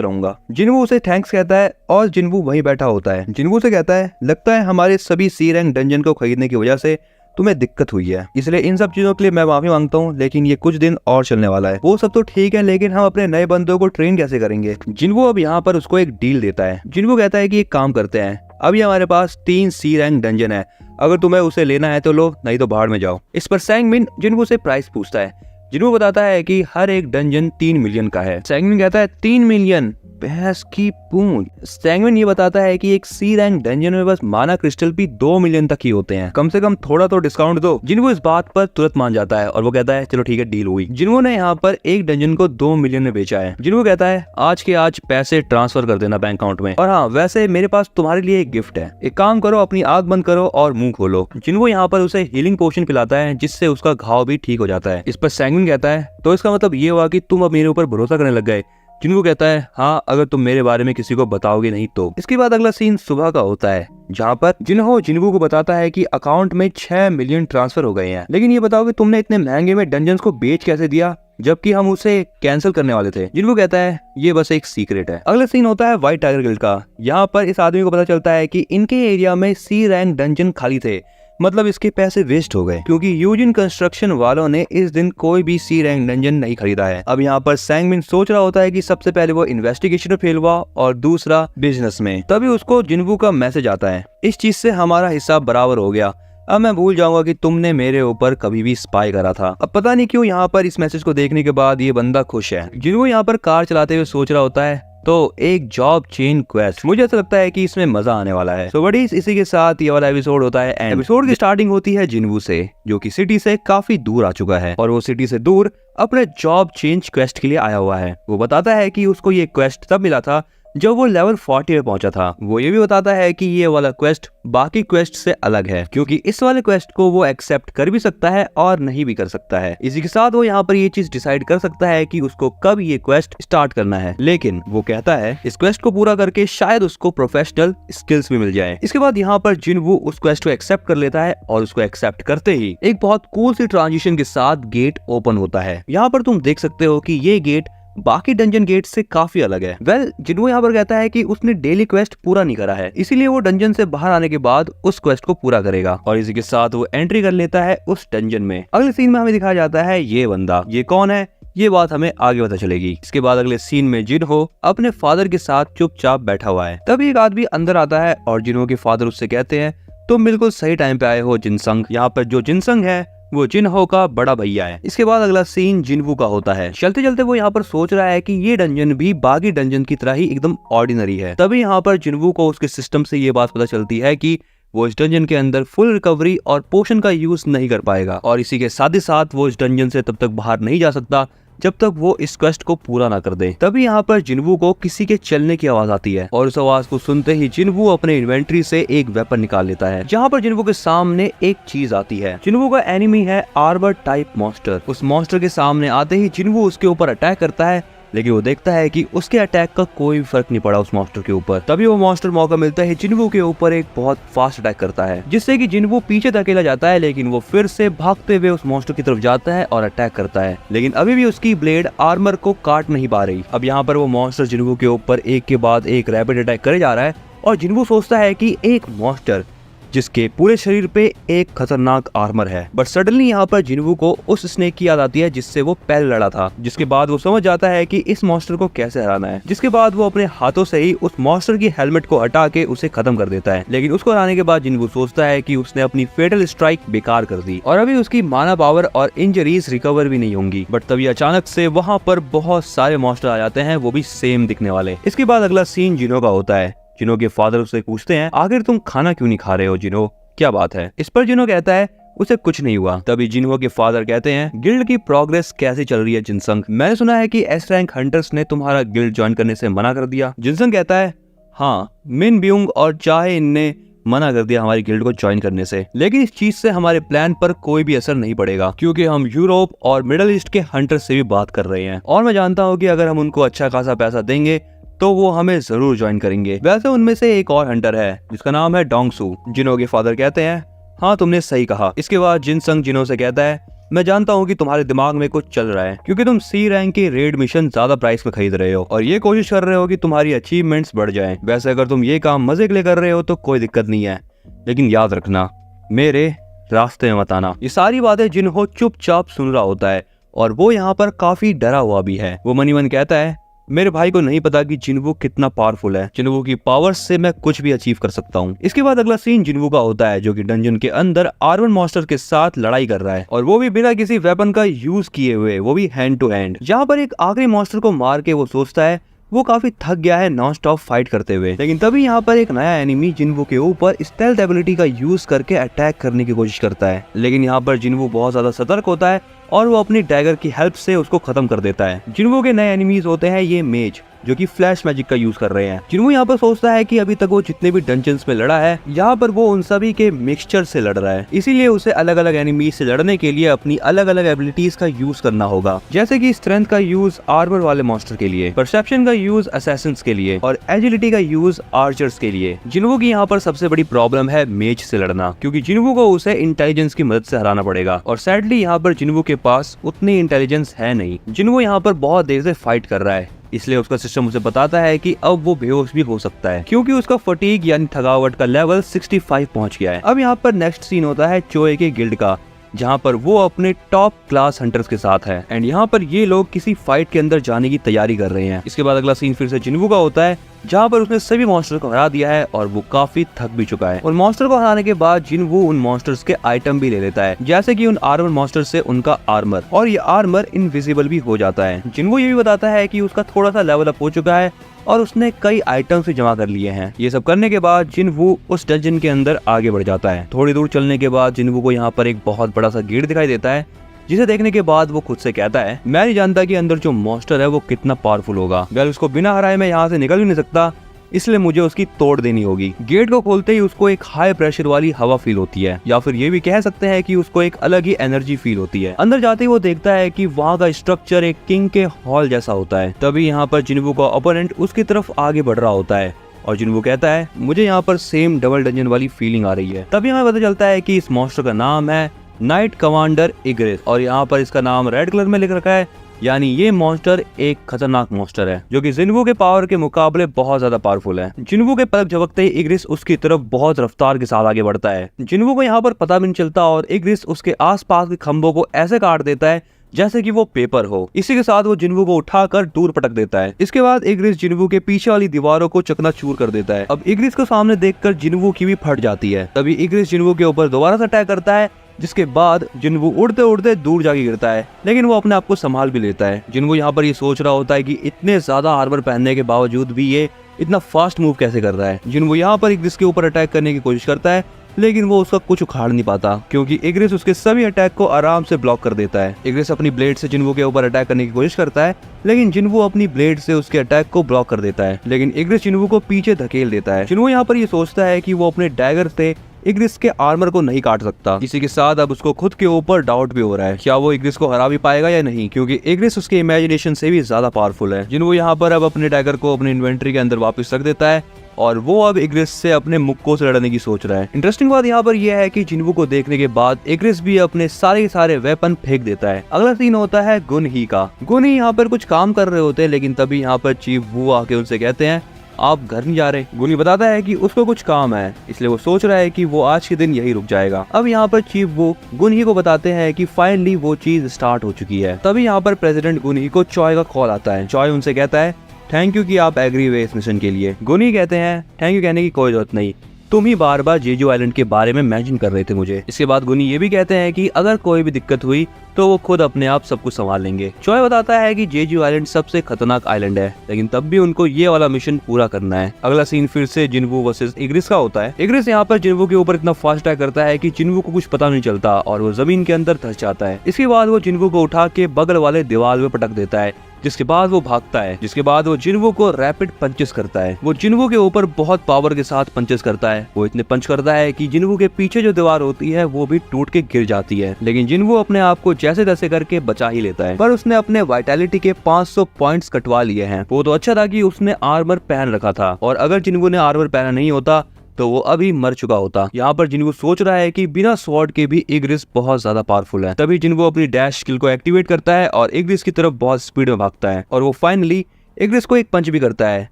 रहूंगा। जिनवू उसे थैंक्स कहता है और जिनवू वहीं बैठा होता है। जिनवू से कहता है, लगता है हमारे सभी सी रैंक डंजन को खरीदने की वजह से तुम्हें दिक्कत हुई है, इसलिए इन सब चीजों के लिए मैं माफी मांगता हूँ, लेकिन ये कुछ दिन और चलने वाला है। वो सब तो ठीक है, लेकिन हम अपने नए बंदों को ट्रेन कैसे करेंगे। जिनवू अब यहाँ पर उसको एक डील देता है। जिनवू कहता है कि एक काम करते हैं, अभी हमारे पास 3 सी रैंक डंजन है, अगर तुम्हें उसे लेना है तो लो, नहीं तो बाहर में जाओ। इस पर सैंग मिन जिनवू से प्राइस पूछता है। जिनवू बताता है कि हर एक डंजन 3 मिलियन का है। सैंग मिन कहता है, 3 मिलियन, भैंस की पूंछ। सैंग मिन ये बताता है कि एक सी रैंक डंजन में बस माना क्रिस्टल भी 2 मिलियन तक ही होते हैं, कम से कम थोड़ा तो डिस्काउंट दो। जिनवू इस बात पर तुरंत मान जाता है और वो कहता है, चलो ठीक है, डील हुई। जिनवू ने यहाँ पर एक डंजन को 2 मिलियन में बेचा है। जिनवू कहता है, आज के आज पैसे ट्रांसफर कर देना बैंक अकाउंट में, और हाँ वैसे मेरे पास तुम्हारे लिए एक गिफ्ट है, एक काम करो, अपनी आंख बंद करो और मुंह खोलो। जिनवू यहाँ पर उसे हीलिंग पोशन पिलाता है जिससे उसका घाव भी ठीक हो जाता है। इस पर सैंग मिन कहता है, तो इसका मतलब ये हुआ कि तुम अब मेरे ऊपर भरोसा करने लग गए, जिनको कहता है हाँ अगर तुम मेरे बारे में किसी को बताओगे नहीं तो। इसके बाद अगला सीन सुबह का होता है जहाँ पर जिन्हो जिन्वू को बताता है कि अकाउंट में 6 मिलियन ट्रांसफर हो गए हैं, लेकिन ये बताओ कि तुमने इतने महंगे में डंजन्स को बेच कैसे दिया जबकि हम उसे कैंसिल करने वाले थे। जिन्वू कहता है ये बस एक सीक्रेट है। अगला सीन होता है व्हाइट टाइगर गिल्ड का। यहाँ पर इस आदमी को पता चलता है कि इनके एरिया में सी रैंक डंजन खाली थे, मतलब इसके पैसे वेस्ट हो गए क्योंकि यूजिन कंस्ट्रक्शन वालों ने इस दिन कोई भी सी रैंक डंजन नहीं खरीदा है। अब यहाँ पर सैंगमिन सोच रहा होता है कि सबसे पहले वो इन्वेस्टिगेशन में फेल हुआ और दूसरा बिजनेस में। तभी उसको जिन्वू का मैसेज आता है, इस चीज से हमारा हिसाब बराबर हो गया, अब मैं भूल जाऊंगा कि तुमने मेरे ऊपर कभी भी स्पाई करा था। अब पता नहीं क्यों यहाँ पर इस मैसेज को देखने के बाद ये बंदा खुश है। जिन्वू यहाँ पर कार चलाते हुए सोच रहा होता है तो एक जॉब चेन क्वेस्ट, मुझे ऐसा लगता है कि इसमें मजा आने वाला है। सो बडीज इसी के साथ ये वाला एपिसोड होता है एंड। एपिसोड की स्टार्टिंग होती है जिन्वू से जो कि सिटी से काफी दूर आ चुका है और वो सिटी से दूर अपने जॉब चेंज क्वेस्ट के लिए आया हुआ है। वो बताता है कि उसको ये क्वेस्ट तब मिला था जब वो लेवल 40 पे पहुंचा था। वो ये भी बताता है कि ये वाला क्वेस्ट बाकी क्वेस्ट से अलग है क्योंकि इस वाले क्वेस्ट को वो एक्सेप्ट कर भी सकता है और नहीं भी कर सकता है। इसी के साथ वो यहाँ पर ये चीज डिसाइड कर सकता है कि उसको कब ये क्वेस्ट स्टार्ट करना है, लेकिन वो कहता है इस क्वेस्ट को पूरा करके शायद उसको प्रोफेशनल स्किल्स भी मिल जाए। इसके बाद यहाँ पर जिन्वू उस क्वेस्ट को एक्सेप्ट कर लेता है और उसको एक्सेप्ट करते ही एक बहुत कूल सी ट्रांजिशन के साथ गेट ओपन होता है। यहाँ पर तुम देख सकते हो कि ये गेट बाकी डंजन गेट से काफी अलग है। जिन्वू यहाँ पर कहता है कि उसने डेली क्वेस्ट पूरा नहीं करा है, इसीलिए वो डंजन से बाहर आने के बाद उस क्वेस्ट को पूरा करेगा और इसी के साथ वो एंट्री कर लेता है उस डंजन में। अगले सीन में हमें दिखाया जाता है ये बंदा, ये कौन है ये बात हमें आगे पता चलेगी। इसके बाद अगले सीन में जिन्हो अपने फादर के साथ चुपचाप बैठा हुआ है। तभी एक आदमी अंदर आता है और जिन्हो के फादर उससे कहते हैं तुम बिल्कुल सही टाइम पे आए हो जिनसंग। यहाँ पर जो जिनसंग है वो जिन्हो का बड़ा भैया है। इसके बाद अगला सीन जिन्वू का होता है। चलते चलते वो यहाँ पर सोच रहा है कि ये डंजन भी बाकी डंजन की तरह ही एकदम ऑर्डिनरी है। तभी यहाँ पर जिन्वू को उसके सिस्टम से ये बात पता चलती है कि वो इस डंजन के अंदर फुल रिकवरी और पोशन का यूज नहीं कर पाएगा और इसी के साथ ही साथ वो इस डंजन से तब तक बाहर नहीं जा सकता जब तक वो इस क्वेस्ट को पूरा ना कर दे। तभी यहाँ पर जिन्वू को किसी के चलने की आवाज आती है और उस आवाज को सुनते ही जिन्वू अपने इन्वेंट्री से एक वेपन निकाल लेता है। जहाँ पर जिन्वू के सामने एक चीज आती है। जिन्वू का एनिमी है आर्बर टाइप मॉन्स्टर। उस मॉन्स्टर के सामने आते ही जिन्वू उसके ऊपर अटैक करता है, लेकिन वो देखता है कि उसके अटैक का कोई फर्क नहीं पड़ा उस मॉन्स्टर के ऊपर। तभी वो मॉन्स्टर मौका मिलता है जिन्वू के ऊपर एक बहुत फास्ट अटैक करता है जिससे कि जिन्वू पीछे धकेला जाता है, लेकिन वो फिर से भागते हुए उस मॉन्स्टर की तरफ जाता है और अटैक करता है, लेकिन अभी भी उसकी ब्लेड आर्मर को काट नहीं पा रही। अब यहाँ पर वो मॉन्स्टर जिन्वू के ऊपर एक के बाद एक रैपिड अटैक करे जा रहा है और जिन्वू सोचता है कि एक मॉन्स्टर जिसके पूरे शरीर पे एक खतरनाक आर्मर है। बट सडनली यहाँ पर जिन्वू को उस स्नेक की याद आती है जिससे वो पहले लड़ा था, जिसके बाद वो समझ जाता है कि इस मॉन्स्टर को कैसे हराना है। जिसके बाद वो अपने हाथों से ही उस मॉन्स्टर की हेलमेट को हटा के उसे खत्म कर देता है, लेकिन उसको हराने के बाद जिन्वू सोचता है कि उसने अपनी फेटल स्ट्राइक बेकार कर दी और अभी उसकी माना पावर और इंजरीज रिकवर भी नहीं होंगी। बट तभी अचानक से वहाँ पर बहुत सारे मॉन्स्टर आ जाते हैं, वो भी सेम दिखने वाले। इसके बाद अगला सीन जिन्हो का होता है। जिन्हो के फादर उससे पूछते हैं आखिर तुम खाना क्यों नहीं खा रहे हो जिन्हो, क्या बात है। इस पर जिन्हो कहता है उसे कुछ नहीं हुआ। तभी जिन्हो के फादर कहते हैं गिल्ड की प्रोग्रेस कैसी चल रही है जिनसंग, मैंने सुना है कि एस रैंक हंटर्स ने तुम्हारा गिल्ड ज्वाइन करने से मना कर दिया। जिनसंग कहता है हाँ, मिन ब्यूंग और चाहे इनने मना कर दिया हमारी गिल्ड को ज्वाइन करने से, लेकिन इस चीज से हमारे प्लान पर कोई भी असर नहीं पड़ेगा क्योंकि हम यूरोप और मिडल ईस्ट के हंटर से भी बात कर रहे हैं और मैं जानता हूँ कि अगर हम उनको अच्छा खासा पैसा देंगे तो वो हमें जरूर ज्वाइन करेंगे। वैसे उनमें से एक और हंटर है जिसका नाम है डोंगसू। जिन्हो के फादर कहते हैं हाँ तुमने सही कहा। इसके बाद जिनसंग जिन्हो से कहता है मैं जानता हूँ कि तुम्हारे दिमाग में कुछ चल रहा है क्योंकि तुम सी रैंक के रेड मिशन ज्यादा प्राइस में खरीद रहे हो और ये कोशिश कर रहे हो कि तुम्हारी अचीवमेंट्स बढ़ जाएं। वैसे अगर तुम ये काम मजे के लिए कर रहे हो तो कोई दिक्कत नहीं है, लेकिन याद रखना मेरे रास्ते में मत आना। ये सारी बातें जिन्हो चुपचाप सुन रहा होता है और वो यहाँ पर काफी डरा हुआ भी है। वो मनी मन कहता है मेरे भाई को नहीं पता कि जिन्वू कितना पावरफुल है, जिन्वू की पावर से मैं कुछ भी अचीव कर सकता हूँ। इसके बाद अगला सीन जिन्वू का होता है जो कि डंजन के अंदर आर्मर मॉन्स्टर के साथ लड़ाई कर रहा है और वो भी बिना किसी वेपन का यूज किए हुए, वो भी हैंड टू हैंड। जहाँ पर एक आखिरी मॉन्स्टर को मार के वो सोचता है वो काफी थक गया है नॉन स्टॉप फाइट करते हुए, लेकिन तभी यहाँ पर एक नया एनिमी जिन्वू के ऊपर स्टेल्थ एबिलिटी का यूज करके अटैक करने की कोशिश करता है, लेकिन यहाँ पर जिन्वू बहुत ज्यादा सतर्क होता है और वो अपनी डैगर की हेल्प से उसको खत्म कर देता है। जिन्वो के नए एनिमीज होते हैं ये मेज, जो कि फ्लैश मैजिक का यूज कर रहे हैं। जिन्वो यहाँ पर सोचता है कि अभी तक वो जितने भी डंजन्स में लड़ा है, यहाँ पर वो उन सभी के मिक्सचर से लड़ रहा है, इसीलिए उसे अलग अलग एनिमीज से लड़ने के लिए अपनी अलग अलग एबिलिटीज का यूज करना होगा। जैसे कि स्ट्रेंथ का यूज आर्मर वाले मॉन्स्टर के लिए, परसेप्शन का यूज असैसिन्स के लिए और एजिलिटी का यूज आर्चर्स के लिए। जिन्वो की यहाँ पर सबसे बड़ी प्रॉब्लम है मेज से लड़ना, क्योंकि जिन्वो को उसे इंटेलिजेंस की मदद से हराना पड़ेगा और सैडली यहाँ पर जिन्वो के पास उतनी इंटेलिजेंस है नहीं। जिन्वो यहाँ पर बहुत देर से फाइट कर रहा है, इसलिए उसका सिस्टम उसे बताता है कि अब वो बेहोश भी हो सकता है, क्योंकि उसका फटीग यानी थकावट का लेवल 65 पहुंच गया है। अब यहाँ पर नेक्स्ट सीन होता है चोए के गिल्ड का, जहाँ पर वो अपने टॉप क्लास हंटर्स के साथ है एंड यहाँ पर ये लोग किसी फाइट के अंदर जाने की तैयारी कर रहे हैं। इसके बाद अगला सीन फिर से जिन्वो का होता है, जहाँ पर उसने सभी मॉन्स्टर को हरा दिया है और वो काफी थक भी चुका है। और मॉन्स्टर को हराने के बाद जिन्वो उन मॉन्स्टर्स के आइटम भी ले लेता है, जैसे कि उन आर्मर मॉन्स्टर से उनका आर्मर, और ये आर्मर इनविजिबल भी हो जाता है। जिन्वो ये भी बताता है कि उसका थोड़ा सा लेवल अप हो चुका है और उसने कई आइटम्स भी जमा कर लिए हैं। ये सब करने के बाद जिन्वो उस डंजन के अंदर आगे बढ़ जाता है। थोड़ी दूर चलने के बाद जिन्वो को यहाँ पर एक बहुत बड़ा सा गेट दिखाई देता है, जिसे देखने के बाद वो खुद से कहता है, मैं नहीं जानता कि अंदर जो मॉन्स्टर है वो कितना पावरफुल होगा। वेल, उसको बिना हराए मैं यहाँ से निकल भी नहीं सकता, इसलिए मुझे उसकी तोड़ देनी होगी। गेट को खोलते ही उसको एक हाई प्रेशर वाली हवा फील होती है, या फिर ये भी कह सकते हैं कि उसको एक अलग ही एनर्जी फील होती है। अंदर जाते ही वो देखता है कि वहाँ का स्ट्रक्चर एक किंग के हॉल जैसा होता है। तभी यहाँ पर जिन्वो का ओपोनेंट उसकी तरफ आगे बढ़ रहा होता है और जिन्वो कहता है, मुझे यहाँ पर सेम डबल डंजन वाली फीलिंग आ रही है। तभी हमें पता चलता है कि इस मॉन्स्टर का नाम है नाइट कमांडर इग्रिस, और यहाँ पर इसका नाम रेड कलर में लिख रखा है, यानी ये मॉन्स्टर एक खतरनाक मॉन्स्टर है जो कि जिन्वो के पावर के मुकाबले बहुत ज्यादा पावरफुल है। जिन्वो के पलक झपकते ही इग्रिस उसकी तरफ बहुत रफ्तार के साथ आगे बढ़ता है। जिन्वो को यहाँ पर पता भी नहीं चलता और इग्रिस उसके आसपास के खंभों को ऐसे काट देता है जैसे कि वो पेपर हो। इसी के साथ वो जिन्वो को उठाकर दूर पटक देता है। इसके बाद इग्रिस जिन्वो के पीछे वाली दीवारों को चकनाचूर कर देता है। अब इग्रिस को सामने देखकर जिन्वो की भी फट जाती है। तभी इग्रिस जिन्वो के ऊपर दोबारा से अटैक करता है, जिसके बाद जिन्वो उड़ते उड़ते दूर जाके गिरता है, लेकिन वो अपने आप को संभाल भी लेता है। जिन्वो यहाँ पर ये सोच रहा होता है कि इतने ज्यादा आर्मर पहनने के बावजूद भी ये इतना फास्ट मूव कैसे कर रहा है। जिन्वो यहाँ पर इग्रिस के ऊपर अटैक करने की कोशिश करता है, लेकिन वो उसका कुछ उखाड़ नहीं पाता, क्योंकि इग्रिस उसके सभी अटैक को आराम से ब्लॉक कर देता है। इग्रिस अपनी ब्लेड से जिन्वो के ऊपर अटैक करने की कोशिश करता है, लेकिन जिन्वो अपनी ब्लेड से उसके अटैक को ब्लॉक कर देता है, लेकिन इग्रिस जिन्वो को पीछे धकेल देता है। जिन्वो यहाँ पर ये सोचता है कि वो अपने डैगर से इग्रिस के आर्मर को नहीं काट सकता। इसी के साथ अब उसको खुद के ऊपर डाउट भी हो रहा है, क्या वो इग्रिस को हरा भी पाएगा या नहीं, क्योंकि इग्रिस उसके इमेजिनेशन से भी ज्यादा पावरफुल है। जिन्वो यहाँ पर अब अपने डैगर को अपने इन्वेंट्री के अंदर वापस रख देता है और वो अब इग्रिस से अपने मुक्कों से लड़ने की सोच रहा है। इंटरेस्टिंग बात यहाँ पर यह है कि जिन्वो को देखने के बाद इग्रिस भी अपने सारे वेपन फेंक देता है। अगला सीन होता है गुनही का। गुनही यहाँ पर कुछ काम कर रहे होते हैं, लेकिन तभी यहाँ पर चीफ वू आके उनसे कहते हैं, आप घर नहीं जा रहे। गुनी बताता है कि उसको कुछ काम है, इसलिए वो सोच रहा है कि वो आज के दिन यही रुक जाएगा। अब यहाँ पर चीफ वो गुनही को बताते हैं कि फाइनली वो चीज स्टार्ट हो चुकी है। तभी यहाँ पर प्रेसिडेंट गुनही को चॉय का कॉल आता है। चॉय उनसे कहता है, थैंक यू कि आप एग्री हुए इस मिशन के लिए। गुनही कहते हैं, थैंक यू कहने की कोई जरूरत नहीं, तुम ही बार बार जेजू आइलैंड के बारे में मेंशन कर रहे थे मुझे। इसके बाद गुनी ये भी कहते हैं कि अगर कोई भी दिक्कत हुई तो वो खुद अपने आप सब कुछ संभाल लेंगे। चॉय बताता है कि जेजू आइलैंड सबसे खतरनाक आइलैंड है, लेकिन तब भी उनको ये वाला मिशन पूरा करना है। अगला सीन फिर से जिन्वो वर्सेस इग्रिस का होता है। इग्रिस यहाँ पर जिन्वो के ऊपर इतना फास्ट अटैक करता है कि जिन्वो को कुछ पता नहीं चलता और वो जमीन के अंदर धंस जाता है। इसके बाद वो जिन्वो को उठा के बगल वाले दीवार में पटक देता है, जिसके बाद वो भागता है। जिसके बाद वो जिन्वो को रैपिड पंचेस करता है। वो जिन्वो के ऊपर बहुत पावर के साथ पंचेस करता है। वो इतने पंच करता है कि जिन्वो के पीछे जो दीवार होती है वो भी टूट के गिर जाती है, लेकिन जिन्वो अपने आप को जैसे तैसे करके बचा ही लेता है। पर उसने अपने वाइटैलिटी के 500 पॉइंट्स कटवा लिए हैं। वो तो अच्छा था कि उसने आर्मर पहन रखा था, और अगर जिन्वो ने आर्मर पहना नहीं होता तो वो अभी मर चुका होता। यहाँ पर जिन्वो सोच रहा है कि बिना स्वॉर्ड के भी इग्रिस बहुत ज्यादा पावरफुल है। तभी जिन्वो अपनी डैश स्किल को एक्टिवेट करता है और इग्रिस की तरफ बहुत स्पीड में भागता है, और वो फाइनली इग्रिस को एक पंच भी करता है,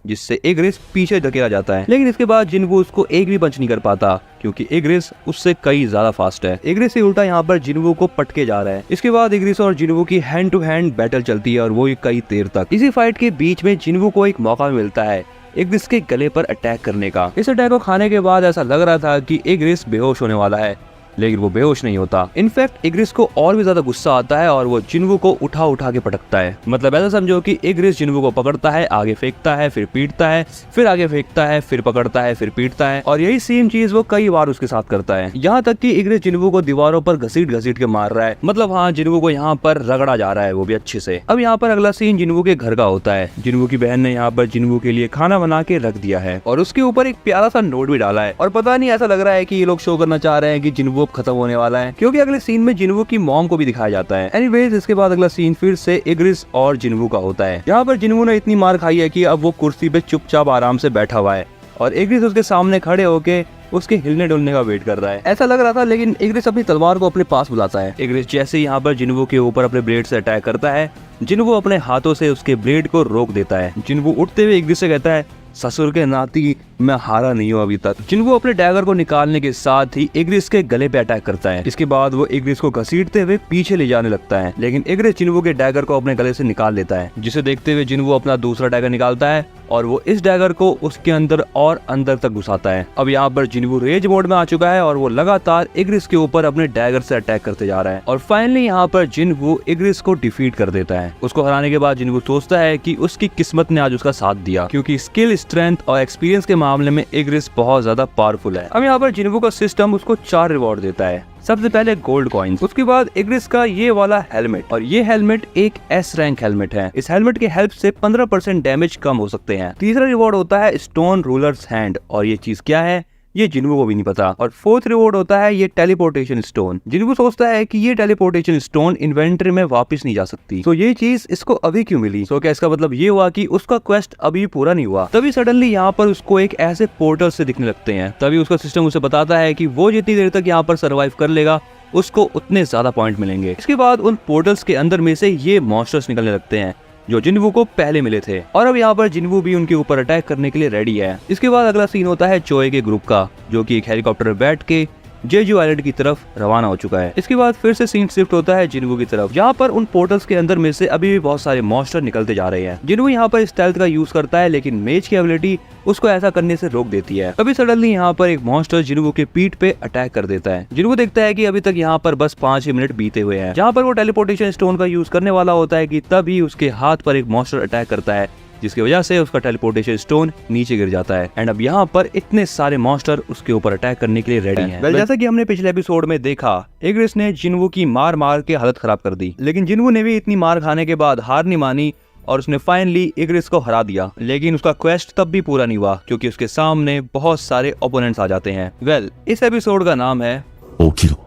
जिससे इग्रिस पीछे धकेला जाता है। लेकिन इसके बाद जिन्वो उसको एक भी पंच नहीं कर पाता, क्योंकि इग्रिस उससे कई ज्यादा फास्ट है। इग्रिस से उल्टा यहाँ पर जिन्वो को पटके जा रहा है। इसके बाद इग्रिस और जिन्वो की हैंड टू हैंड बैटल चलती है, और वो कई देर तक। इसी फाइट के बीच में जिन्वो को एक मौका मिलता है इग्रिस के गले पर अटैक करने का। इस अटैक को खाने के बाद ऐसा लग रहा था कि इग्रिस बेहोश होने वाला है, लेकिन वो बेहोश नहीं होता। इनफैक्ट इग्रिस को और भी ज्यादा गुस्सा आता है और वो जिन्वू को उठा उठा के पटकता है। मतलब ऐसा समझो कि इग्रिस जिन्वू को पकड़ता है, आगे फेंकता है, फिर पीटता है, फिर आगे फेंकता है, फिर पकड़ता है, फिर पीटता है, और यही सेम चीज वो कई बार उसके साथ करता है। यहाँ तक कि इग्रिस जिन्वू को दीवारों पर घसीट घसीट के मार रहा है। मतलब हाँ, जिन्वू को यहाँ पर रगड़ा जा रहा है, वो भी अच्छे से। अब यहाँ पर अगला सीन जिन्वू के घर का होता है। जिन्वू की बहन ने यहाँ पर जिन्वू के लिए खाना बना के रख दिया है और उसके ऊपर एक प्यारा सा नोट भी डाला है। और पता नहीं, ऐसा लग रहा है कि ये लोग शो करना चाह रहे हैं कि जिन्वू अब खत्म होने वाला है, क्योंकि अगले सीन में जिन्वू की मॉम को भी दिखाया जाता है। एनीवेज, इसके बाद अगला सीन फिर से इग्रिस और जिन्वू का होता है। यहाँ पर जिन्वू ने इतनी मार खाई है कि अब वो कुर्सी पे चुपचाप आराम से बैठा हुआ है और इग्रिस उसके सामने खड़े होके उसके हिलने डुलने का वेट कर रहा है। ऐसा लग रहा था, लेकिन इग्रिस अपनी तलवार को अपने पास बुलाता है। इग्रिस जैसे यहाँ पर जिन्वू के ऊपर अपने ब्लेड से अटैक करता है, जिन्वू अपने हाथों से उसके ब्लेड को रोक देता है। जिन्वू उठते हुए इग्रिस से कहता है, ससुर के नाती मैं हारा नहीं हूँ अभी तक। जिन्वू अपने डैगर को निकालने के साथ ही इग्रिस के गले पे अटैक करता है। इसके बाद वो इग्रिस को घसीटते हुए पीछे ले जाने लगता है, लेकिन इग्रिस जिन्वू के डैगर को अपने गले से निकाल लेता है, जिसे देखते हुए जिन्वू अपना दूसरा डैगर निकालता है और वो इस डैगर को उसके अंदर और अंदर तक घुसाता है। अब यहाँ पर जिन्वू रेज मोड में आ चुका है और वो लगातार इग्रिस के ऊपर अपने डैगर से अटैक करते जा रहा है और फाइनली यहाँ पर जिन्वू इग्रिस को डिफीट कर देता है। उसको हराने के बाद जिन्वू सोचता है कि उसकी किस्मत ने आज उसका साथ दिया, क्योंकि स्किल, स्ट्रेंथ और एक्सपीरियंस के मामले में इग्रिस बहुत ज्यादा पावरफुल है। अब यहाँ पर जिन्वू का सिस्टम उसको 4 रिवॉर्ड देता है। सबसे पहले गोल्ड कॉइन्स, उसके बाद इग्रिस का ये वाला हेलमेट, और ये हेलमेट एक S रैंक हेलमेट है। इस हेलमेट के हेल्प से 15% डैमेज कम हो सकते हैं। तीसरा रिवॉर्ड होता है स्टोन रूलर्स हैंड, और ये चीज क्या है ये जिन्वू को भी नहीं पता। और फोर्थ रिवॉर्ड होता है ये टेलीपोर्टेशन स्टोन। जिन्वू सोचता है कि ये टेलीपोर्टेशन स्टोन इन्वेंटरी में वापस नहीं जा सकती, तो ये चीज इसको अभी क्यों मिली। तो क्या इसका मतलब ये हुआ कि उसका क्वेस्ट अभी पूरा नहीं हुआ। तभी सडनली यहाँ पर उसको एक ऐसे पोर्टल से दिखने लगते हैं। तभी उसका सिस्टम उसे बताता है कि वो जितनी देर तक यहाँ पर सर्वाइव कर लेगा उसको उतने ज्यादा पॉइंट मिलेंगे। इसके बाद उन पोर्टल्स के अंदर में से ये मॉन्स्टर्स निकलने लगते हैं जो जिन्वू को पहले मिले थे, और अब यहाँ पर जिन्वू भी उनके ऊपर अटैक करने के लिए रेडी है। इसके बाद अगला सीन होता है चोए के ग्रुप का, जो कि एक हेलीकॉप्टर में बैठ के जेजू आइलैंड की तरफ रवाना हो चुका है। इसके बाद फिर से सीन शिफ्ट होता है जिन्वू की तरफ, जहाँ पर उन पोर्टल्स के अंदर में से अभी भी बहुत सारे मॉन्स्टर निकलते जा रहे हैं। जिन्वू यहाँ पर स्टेल्थ का यूज करता है, लेकिन मेज की एबिलिटी उसको ऐसा करने से रोक देती है। तभी सडनली यहाँ पर एक मॉन्स्टर जिन्वू के पीठ पे अटैक कर देता है। जिन्वू देखता है कि अभी तक यहाँ पर बस 5 ही मिनट बीते हुए हैं, जहाँ पर वो टेलीपोर्टेशन स्टोन का यूज करने वाला होता है कि तभी उसके हाथ पर एक मॉन्स्टर अटैक करता है, जिसकी वजह से उसका टेलीपोर्टेशन स्टोन नीचे गिर जाता है। एंड अब यहाँ पर इतने सारे मॉन्स्टर उसके ऊपर अटैक करने के लिए रेडी हैं। जैसा कि हमने पिछले एपिसोड में देखा, इग्रिस ने जिन्वू की मार मार के हालत खराब कर दी, लेकिन जिन्वू ने भी इतनी मार खाने के बाद हार नहीं मानी और उसने फाइनली इग्रिस को हरा दिया। लेकिन उसका क्वेस्ट तब भी पूरा नहीं हुआ, क्योंकि उसके सामने बहुत सारे ओपोनेंट्स आ जाते हैं। इस एपिसोड का नाम है ओकिरो,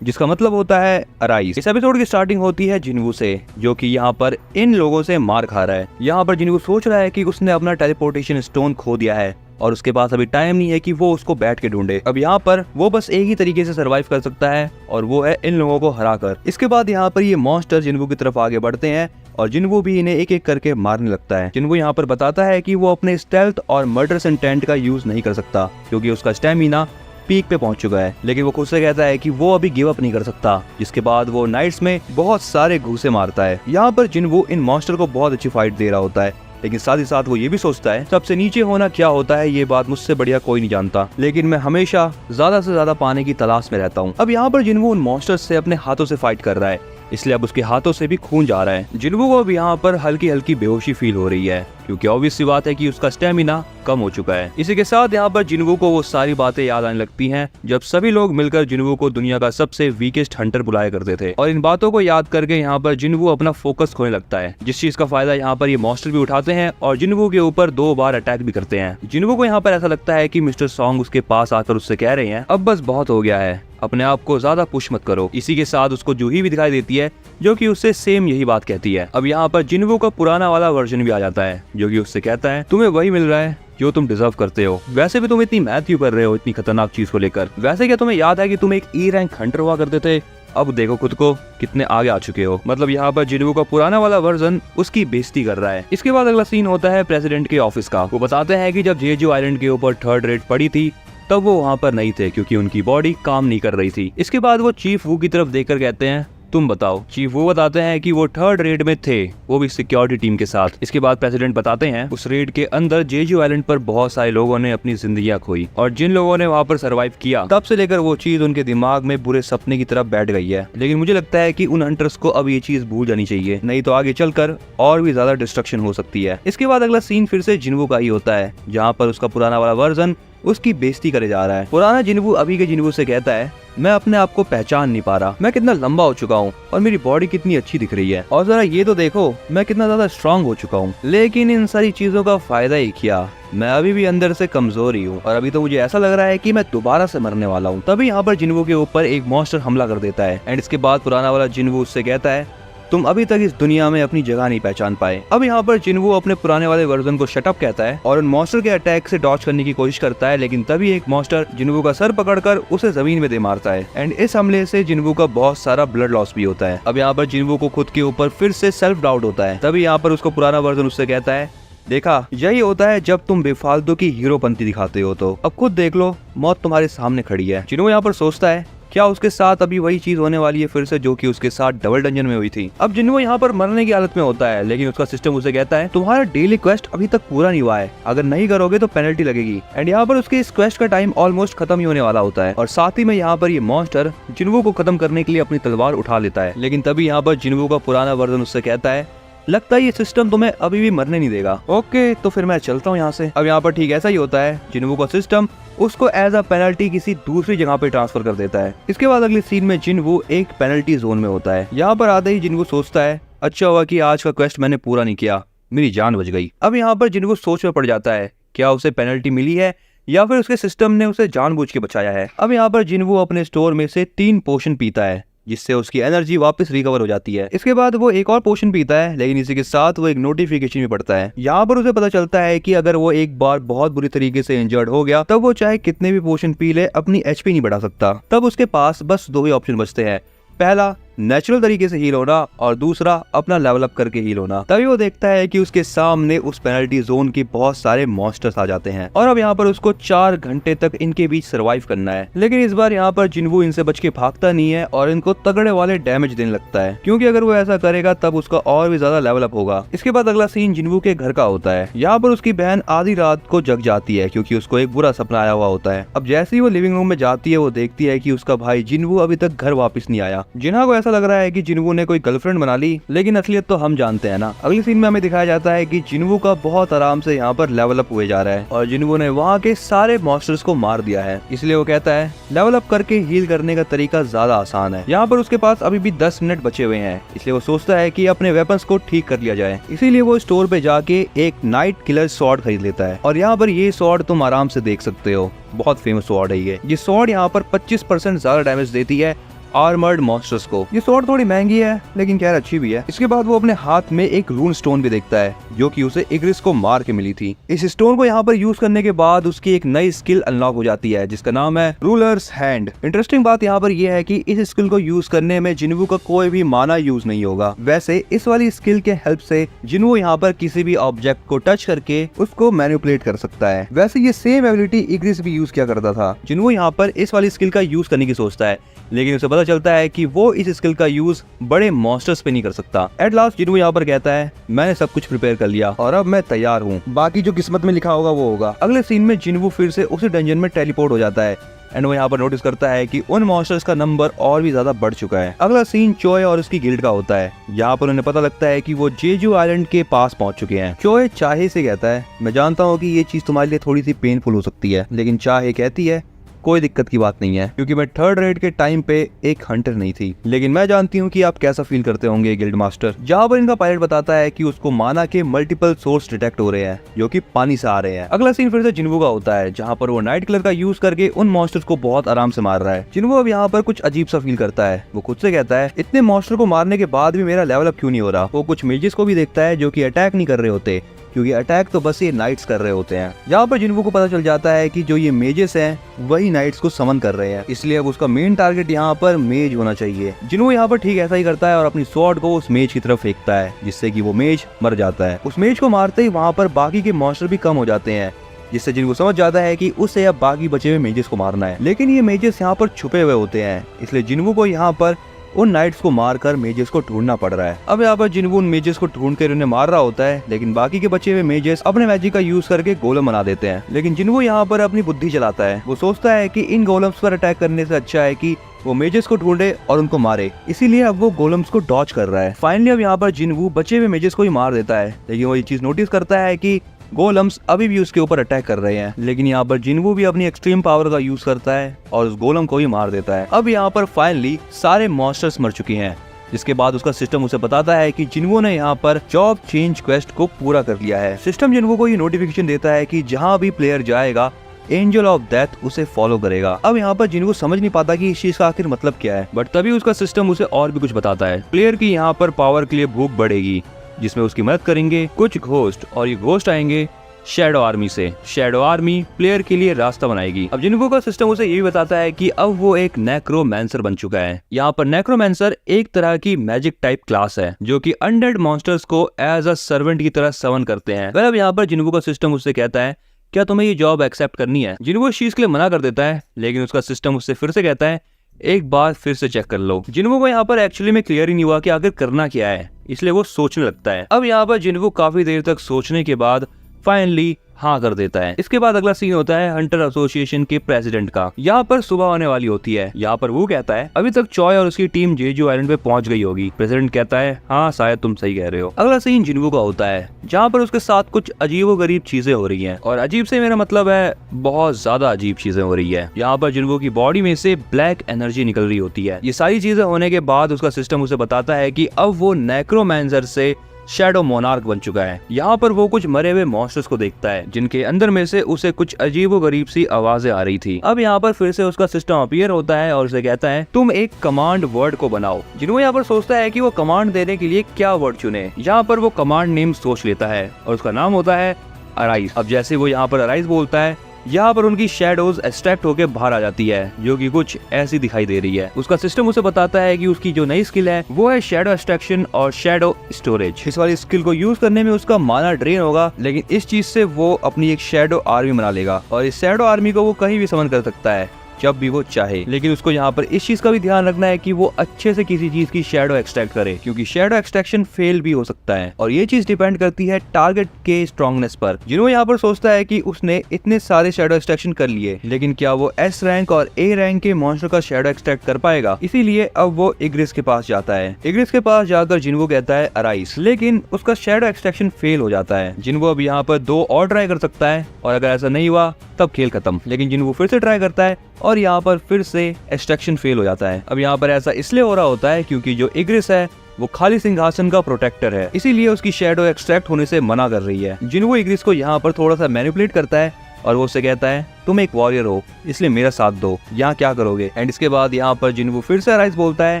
जिसका मतलब होता है अराइज। इस एपिसोड की स्टार्टिंग होती है जिन्वू से, जो कि यहाँ पर इन लोगों से मार खा रहा है। यहाँ पर जिन्वू सोच रहा है कि उसने अपना टेलीपोर्टेशन स्टोन खो दिया है और उसके पास अभी टाइम नहीं है कि वो उसको बैठ के ढूंढे। अब यहाँ पर वो बस एक ही तरीके से सरवाइव कर सकता है, और वो है इन लोगों को हरा कर। इसके बाद यहाँ पर ये मॉन्स्टर जिन्वू की तरफ आगे बढ़ते हैं और जिन्वू भी इन्हें एक एक करके मारने लगता है। जिन्वू यहाँ पर बताता है कि वो अपने स्टेल्थ और मर्डरस इंटेंट का यूज नहीं कर सकता, क्योंकि उसका स्टेमिना पीक पे पहुंच चुका है। लेकिन वो खुद से कहता है कि वो अभी गिव अप नहीं कर सकता। जिसके बाद वो नाइट्स में बहुत सारे घूसे मारता है। यहाँ पर जिन्वू इन मॉन्स्टर को बहुत अच्छी फाइट दे रहा होता है, लेकिन साथ ही साथ वो ये भी सोचता है सबसे नीचे होना क्या होता है ये बात मुझसे बढ़िया कोई नहीं जानता, लेकिन मैं हमेशा ज्यादा से ज्यादा पाने की तलाश में रहता हूँ। अब यहाँ पर जिन्वू उन मॉन्स्टर्स से अपने हाथों से फाइट कर रहा है, इसलिए अब उसके हाथों से भी खून जा रहा है। जिन्वू को अब यहाँ पर हल्की हल्की बेहोशी फील हो रही है, क्योंकि ऑब्वियस सी बात है कि उसका स्टेमिना कम हो चुका है। इसी के साथ यहाँ पर जिन्वू को वो सारी बातें याद आने लगती हैं जब सभी लोग मिलकर जिन्वू को दुनिया का सबसे वीकेस्ट हंटर बुलाया करते थे, और इन बातों को याद करके यहाँ पर जिन्वू अपना फोकस खोने लगता है, जिस चीज का फायदा यहाँ पर ये मॉन्स्टर भी उठाते हैं और जिन्वू के ऊपर 2 बार अटैक भी करते हैं। जिन्वू को यहाँ पर ऐसा लगता है कि मिस्टर सॉन्ग उसके पास आकर उससे कह रहे हैं अब बस बहुत हो गया है, अपने आप को ज्यादा पुश मत करो। इसी के साथ उसको जूही भी दिखाई देती है, जो कि उससे सेम यही बात कहती है। अब यहाँ पर जिन्वू का पुराना वाला वर्जन भी आ जाता है, जो कि उससे कहता है तुम्हें वही मिल रहा है जो तुम डिजर्व करते हो। वैसे भी तुम इतनी मेहनत क्यों कर रहे हो इतनी खतरनाक चीज को लेकर? वैसे क्या तुम्हें याद है कि तुम एक E रैंक हंटर हुआ करते थे? अब देखो खुद को कितने आगे आ चुके हो। मतलब यहाँ पर जिन्वू का पुराना वाला वर्जन उसकी बेइज्जती कर रहा है। इसके बाद अगला सीन होता है प्रेसिडेंट के ऑफिस का। वो बताते हैं कि जब जेजू आइलैंड के ऊपर 3rd रेट पड़ी थी तब वो वहाँ पर नहीं थे, क्योंकि उनकी बॉडी काम नहीं कर रही थी। इसके बाद वो चीफ वू की तरफ देखकर कहते हैं तुम बताओ। चीफ वो बताते हैं कि वो थर्ड रेड में थे, वो भी सिक्योरिटी टीम के साथ। इसके बाद प्रेसिडेंट बताते हैं उस रेड के अंदर जेजू आइलैंड पर बहुत सारे लोगों ने अपनी जिंदगियां खोई और जिन लोगों ने वहाँ पर सर्वाइव किया तब से लेकर वो चीज उनके दिमाग में बुरे सपने की तरह बैठ गई है। लेकिन मुझे लगता है कि उन हंटर्स को अब ये चीज भूल जानी चाहिए, नहीं तो आगे चलकर और भी ज्यादा डिस्ट्रक्शन हो सकती है। इसके बाद अगला सीन फिर से जिन्वू का ही होता है, जहाँ पर उसका पुराना वाला वर्जन उसकी बेइज्जती करे जा रहा है। पुराना जिन्वू अभी के जिन्वू से कहता है, मैं अपने आप को पहचान नहीं पा रहा, मैं कितना लंबा हो चुका हूँ और मेरी बॉडी कितनी अच्छी दिख रही है, और जरा ये तो देखो मैं कितना ज्यादा स्ट्रांग हो चुका हूँ। लेकिन इन सारी चीजों का फायदा ही क्या, मैं अभी भी अंदर से कमजोर ही हूँ और अभी तो मुझे ऐसा लग रहा है कि मैं दोबारा से मरने वाला हूँ। तभी यहाँ पर जिन्वू के ऊपर एक मॉन्स्टर हमला कर देता है एंड इसके बाद पुराना वाला जिन्वू उससे कहता है, तुम अभी तक इस दुनिया में अपनी जगह नहीं पहचान पाए। अब यहाँ पर जिन्वू अपने पुराने वाले वर्जन को शट अप कहता है और उन मॉन्स्टर के अटैक से डॉज करने की कोशिश करता है, लेकिन तभी एक मॉन्स्टर जिन्वू का सर पकड़कर उसे जमीन में दे मारता है एंड इस हमले से जिन्वू का बहुत सारा ब्लड लॉस भी होता है। अब यहाँ पर जिन्वू को खुद के ऊपर फिर से सेल्फ डाउट होता है। तभी यहाँ पर उसको पुराना वर्जन उससे कहता है, देखा यही होता है जब तुम बेफालतू की हीरोपंती दिखाते हो, तो अब खुद देख लो मौत तुम्हारे सामने खड़ी है। जिन्वू यहाँ पर सोचता है क्या उसके साथ अभी वही चीज होने वाली है फिर से जो कि उसके साथ डबल डंजन में हुई थी। अब जिन्वू यहाँ पर मरने की हालत में होता है, लेकिन उसका सिस्टम उसे कहता है तुम्हारा डेली क्वेस्ट अभी तक पूरा नहीं हुआ है, अगर नहीं करोगे तो पेनल्टी लगेगी। एंड यहाँ पर उसके इस क्वेस्ट का टाइम ऑलमोस्ट खत्म ही होने वाला होता है और साथ ही में यहाँ पर ये मॉन्स्टर जिन्वू को खत्म करने के लिए अपनी तलवार उठा लेता है। लेकिन तभी यहाँ पर जिन्वू का पुराना वर्जन उससे कहता है, लगता है ये सिस्टम तुम्हें अभी भी मरने नहीं देगा। ओके तो फिर मैं चलता हूँ यहाँ से। अब यहाँ पर ठीक ऐसा ही होता है, जिन्वू का सिस्टम उसको एज अ पेनल्टी किसी दूसरी जगह पे ट्रांसफर कर देता है। इसके बाद अगले सीन में जिन्वू एक पेनल्टी जोन में होता है। यहाँ पर आते ही जिन्वू सोचता है, अच्छा हुआ कि आज का क्वेस्ट मैंने पूरा नहीं किया, मेरी जान बच गई। अब यहाँ पर जिन्वू सोच में पड़ जाता है, क्या उसे पेनल्टी मिली है या फिर उसके सिस्टम ने उसे जानबूझ के बचाया है। अब यहाँ पर जिन्वू अपने स्टोर में से 3 पोशन पीता है जिससे उसकी एनर्जी वापस रिकवर हो जाती है। इसके बाद वो एक और पोशन पीता है, लेकिन इसी के साथ वो एक नोटिफिकेशन भी पढ़ता है। यहाँ पर उसे पता चलता है कि अगर वो एक बार बहुत बुरी तरीके से इंजर्ड हो गया तब वो चाहे कितने भी पोशन पी ले अपनी एचपी नहीं बढ़ा सकता। तब उसके पास बस 2 ही ऑप्शन बचते हैं, पहला नेचुरल तरीके से हील होना और दूसरा अपना लेवल अप करके हील होना। तभी वो देखता है कि उसके सामने उस पेनल्टी जोन के बहुत सारे मॉन्स्टर्स आ जाते हैं और अब यहाँ पर उसको 4 घंटे तक इनके बीच सरवाइव करना है। लेकिन इस बार यहाँ पर जिन्वू इनसे बच के भागता नहीं है और इनको तगड़े वाले डैमेज देने लगता है, क्योंकि अगर वो ऐसा करेगा तब उसका और भी ज्यादा लेवल अप होगा। इसके बाद अगला सीन जिन्वू के घर का होता है। यहाँ पर उसकी बहन आधी रात को जग जाती है क्योंकि उसको एक बुरा सपना आया हुआ होता है। अब जैसे ही वो लिविंग रूम में जाती है वो देखती है कि उसका भाई जिन्वू अभी तक घर वापस नहीं आया। जिन्हा को ऐसा लग रहा है कि जिन्वू ने कोई गर्लफ्रेंड बना ली, लेकिन असलियत तो हम जानते हैं ना। अगले सीन में हमें दिखाया जाता है कि जिन्वू का बहुत आराम से यहाँ पर लेवल अप हुए जा रहा है और जिन्वू ने वहाँ के सारे मॉन्स्टर्स को मार दिया है। इसलिए वो कहता है लेवल अप करके हील करने का तरीका ज्यादा आसान है। यहाँ पर उसके पास अभी भी 10 मिनट बचे हुए हैं, इसलिए वो सोचता है कि अपने वेपन्स को ठीक कर लिया जाए। इसीलिए वो स्टोर पे जाके एक नाइट किलर स्वॉर्ड खरीद लेता है और यहाँ पर ये स्वॉर्ड तुम आराम से देख सकते हो, बहुत फेमस स्वॉर्ड है ये स्वॉर्ड यहाँ पर 25% ज्यादा डैमेज देती है आर्मर्ड मॉन्स्टर्स को। ये स्वॉर्ड थोड़ी महंगी है लेकिन खैर अच्छी भी है। इसके बाद वो अपने हाथ में एक रून स्टोन भी देखता है जो कि उसे इग्रिस को मार के मिली थी। इस स्टोन को यहाँ पर यूज करने के बाद उसकी एक नई स्किल अनलॉक हो जाती है जिसका नाम है रूलर्स हैंड। इंटरेस्टिंग बात यहाँ पर यह है कि इस स्किल को यूज करने में जिन्वू का कोई भी माना यूज नहीं होगा। वैसे इस वाली स्किल के हेल्प से जिन्वू यहाँ पर किसी भी ऑब्जेक्ट को टच करके उसको मैनिपुलेट कर सकता है। वैसे ये सेम एबिलिटी इग्रिस भी यूज किया करता था। जिन्वू यहाँ पर इस वाली स्किल का यूज करने की सोचता है, लेकिन उसे पता चलता है कि वो इस स्किल का यूज बड़े मॉन्स्टर्स पे नहीं कर सकता। एट लास्ट जिन्वू यहाँ पर कहता है, मैंने सब कुछ प्रिपेयर कर लिया और अब मैं तैयार हूँ, बाकी जो किस्मत में लिखा होगा वो होगा। अगले सीन में जिन्वू फिर से उसी डंजन में टेलीपोर्ट हो जाता है एंड वो यहाँ पर नोटिस करता है कि उन मॉन्स्टर्स का नंबर और भी ज्यादा बढ़ चुका है। अगला सीन चोए और उसकी गिल्ड का होता है। यहाँ पर उन्हें पता लगता है कि वो जेजू आइलैंड के पास पहुंच चुके हैं। चोए चाहे से कहता है, मैं जानता हूँ कि ये चीज तुम्हारे लिए थोड़ी सी पेनफुल हो सकती है, लेकिन चाहे कहती है कोई दिक्कत की बात नहीं है क्योंकि मैं थर्ड रेड के टाइम पे एक हंटर नहीं थी, लेकिन मैं जानती हूँ कि आप कैसा फील करते होंगे गिल्ड मास्टर। जहाँ पर इनका पायलट बताता है कि उसको माना के मल्टीपल सोर्स डिटेक्ट हो रहे हैं जो कि पानी से आ रहे हैं। अगला सीन फिर से जिन्वू का होता है जहाँ पर वो नाइट किलर का यूज करके उन मॉन्स्टर्स को बहुत आराम से मार रहा है। जिन्वू अब यहाँ पर कुछ अजीब सा फील करता है। वो खुद से कहता है, इतने मॉन्स्टर को मारने के बाद भी मेरा लेवल अप क्यों नहीं हो रहा। वो कुछ मेजेस को भी देखता है जो कि अटैक नहीं कर रहे होते क्योंकि अटैक तो बस ये नाइट्स कर रहे होते हैं। यहाँ पर जिन्वू को पता चल जाता है कि जो ये मेजेस हैं वही नाइट्स को समन कर रहे हैं, इसलिए अब उसका मेन टारगेट यहाँ पर मेज होना चाहिए। जिन्वू यहाँ पर ठीक ऐसा ही करता है और अपनी स्वॉर्ड को उस मेज की तरफ फेंकता है जिससे कि वो मेज मर जाता है। उस मेज को मारते ही वहाँ पर बाकी के मॉन्स्टर भी कम हो जाते हैं, जिससे जिन्वू समझ जाता है कि उसे अब बाकी बचे हुए मेजेस को मारना है। लेकिन ये मेजेस यहाँ पर छुपे हुए होते हैं, इसलिए जिन्वू को यहाँ पर उन नाइट्स को मारकर मेजेस को ढूंढना पड़ रहा है। अब यहाँ पर जिनवू उन मेजेस को ढूंढ कर उन्हें मार रहा होता है, लेकिन बाकी के बचे हुए मेजेस अपने मैजिक का यूज करके गोलम बना देते हैं। लेकिन जिनवू यहाँ पर अपनी बुद्धि चलाता है। वो सोचता है कि इन गोलम्स पर अटैक करने से अच्छा है कि वो मेजेस को ढूंढे और उनको मारे, इसीलिए अब वो गोलम्स को डॉच कर रहा है। फाइनली अब यहाँ पर जिनवू बचे हुए मेजेस को ही मार देता है, लेकिन वो ये चीज नोटिस करता है कि गोलम्स अभी भी उसके ऊपर अटैक कर रहे हैं। लेकिन यहाँ पर जिनवू भी अपनी एक्सट्रीम पावर का यूज करता है और उस गोलम को ही मार देता है। अब यहाँ पर फाइनली सारे मॉन्स्टर्स मर चुके हैं, जिसके बाद उसका सिस्टम उसे बताता है कि जिनवू ने यहाँ पर जॉब चेंज क्वेस्ट को पूरा कर लिया है। सिस्टम जिनवू को ये नोटिफिकेशन देता है कि जहाँ भी प्लेयर जाएगा एंजल ऑफ डेथ उसे फॉलो करेगा। अब यहाँ पर जिनवू समझ नहीं पाता कि इस चीज का आखिर मतलब क्या है, बट तभी उसका सिस्टम उसे और भी कुछ बताता है। प्लेयर की यहाँ पर पावर के लिए भूख बढ़ेगी, जिसमें उसकी मदद करेंगे कुछ घोस्ट, और ये घोस्ट आएंगे शैडो आर्मी से। शैडो आर्मी प्लेयर के लिए रास्ता बनाएगी। अब जिनवू का सिस्टम उसे ये भी बताता है कि अब वो एक नेक्रोमैंसर बन चुका है। यहाँ पर नेक्रोमैंसर एक तरह की मैजिक टाइप क्लास है जो कि अनडेड मॉन्स्टर्स को एज अ सर्वेंट की तरह समन करते हैं। अब यहाँ पर जिनवू का सिस्टम उससे कहता है क्या तुम्हें ये जॉब एक्सेप्ट करनी है। जिनवू इस चीज के लिए मना कर देता है, लेकिन उसका सिस्टम उससे फिर से कहता है एक बार फिर से चेक कर लो। जिनवू को यहाँ पर एक्चुअली में क्लियर ही नहीं हुआ कि आखिर करना क्या है, इसलिए वो सोचने लगता है। अब यहाँ पर जिनवू काफी देर तक सोचने के बाद फाइनली हाँ कर देता है। इसके बाद अगला सीन होता है हंटर एसोसिएशन के प्रेसिडेंट का। यहाँ पर सुबह होने वाली होती है। यहाँ पर वो कहता है अभी तक चॉय और उसकी टीम जेजू आइलैंड पे पहुंच गई होगी। प्रेसिडेंट कहता है हाँ शायद तुम सही कह रहे हो। अगला सीन जिनवू का होता है, जहाँ पर उसके साथ कुछ अजीबोगरीब चीजें हो रही हैं, और अजीब से मेरा मतलब है बहुत ज्यादा अजीब चीजें हो रही है। यहाँ पर जिनवू की बॉडी में से ब्लैक एनर्जी निकल रही होती है। ये सारी चीजें होने के बाद उसका सिस्टम उसे बताता है कि अब वो नेक्रोमैंसर से शैडो मोनार्क बन चुका है। यहाँ पर वो कुछ मरे हुए मॉन्स्टर्स को देखता है, जिनके अंदर में से उसे कुछ अजीबोगरीब सी आवाजें आ रही थी। अब यहाँ पर फिर से उसका सिस्टम अपीयर होता है और उसे कहता है तुम एक कमांड वर्ड को बनाओ। जिनवू यहाँ पर सोचता है कि वो कमांड देने के लिए क्या वर्ड चुने। यहाँ पर वो कमांड नेम सोच लेता है और उसका नाम होता है अराइज। अब जैसे वो यहाँ पर अराइज बोलता है, यहाँ पर उनकी शैडोज एक्सट्रैक्ट होकर बाहर आ जाती है, जो कि कुछ ऐसी दिखाई दे रही है। उसका सिस्टम उसे बताता है कि उसकी जो नई स्किल है वो है शैडो एक्सट्रैक्शन और शैडो स्टोरेज। इस वाली स्किल को यूज करने में उसका माना ड्रेन होगा, लेकिन इस चीज से वो अपनी एक शैडो आर्मी बना लेगा, और इस शैडो आर्मी को वो कहीं भी समन कर सकता है जब भी वो चाहे। लेकिन उसको यहाँ पर इस चीज का भी ध्यान रखना है कि वो अच्छे से किसी चीज की शैडो एक्सट्रैक्ट करे, क्योंकि शैडो एक्सट्रैक्शन फेल भी हो सकता है, और ये चीज डिपेंड करती है टारगेट के स्ट्रॉन्गनेस पर। जिन्होंने यहाँ पर सोचता है कि उसने इतने सारे शैडो एक्सट्रैक्शन कर लिए, लेकिन क्या वो एस रैंक और ए रैंक के मॉन्स्टर का शैडो एक्सट्रैक्ट कर पाएगा। इसीलिए अब वो इग्रिस के पास जाता है। इग्रिस के पास जाकर जिन्वू कहता है अराइज, लेकिन उसका शैडो एक्सट्रैक्शन फेल हो जाता है। जिन्वू अब यहाँ पर 2 और ट्राई कर सकता है, और अगर ऐसा नहीं हुआ तब खेल खत्म। लेकिन जिन्वू फिर से ट्राई करता है और यहाँ पर फिर से एक्सट्रैक्शन फेल हो जाता है। अब यहाँ पर ऐसा इसलिए हो रहा होता है क्योंकि जो इग्रिस है वो खाली सिंहासन का प्रोटेक्टर है, इसीलिए उसकी शैडो एक्सट्रैक्ट होने से मना कर रही है। जिन्वू इग्रिस को यहाँ पर थोड़ा सा मैनिपुलेट करता है और वो उससे कहता है तुम एक वॉरियर हो, इसलिए मेरा साथ दो, यहाँ क्या करोगे। एंड इसके बाद यहाँ पर जिन्वू फिर से अराइज बोलता है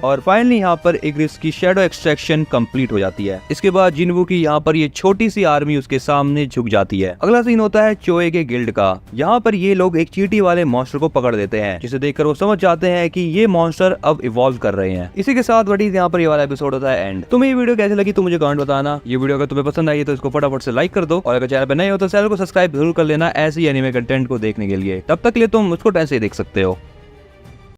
और फाइनली यहाँ पर इग्रिस की शैडो एक्सट्रैक्शन कंप्लीट हो जाती है। इसके बाद जिन्वू की यहाँ पर ये छोटी सी आर्मी उसके सामने झुक जाती है। अगला सीन होता है चोए के गिल्ड का। यहाँ पर ये लोग एक चींटी वाले मॉन्स्टर को पकड़ देते हैं, जिसे देखकर वो समझ जाते हैं कि ये मॉन्स्टर अब इवॉल्व कर रहे हैं। इसी के साथ वटीज यहाँ पर ये वाला एपिसोड होता है एंड। तुम्हें ये वीडियो कैसी लगी तो मुझे कमेंट बताना। ये वीडियो अगर तुम्हें पसंद आई तो इसको फटाफट से लाइक कर दो, और अगर चैनल पर नए हो तो चैनल को सब्सक्राइब जरूर कर लेना ऐसे एनिमे कंटेंट को देखने के लिए। तब तक के लिए तुम मुझको ऐसे ही देख सकते हो।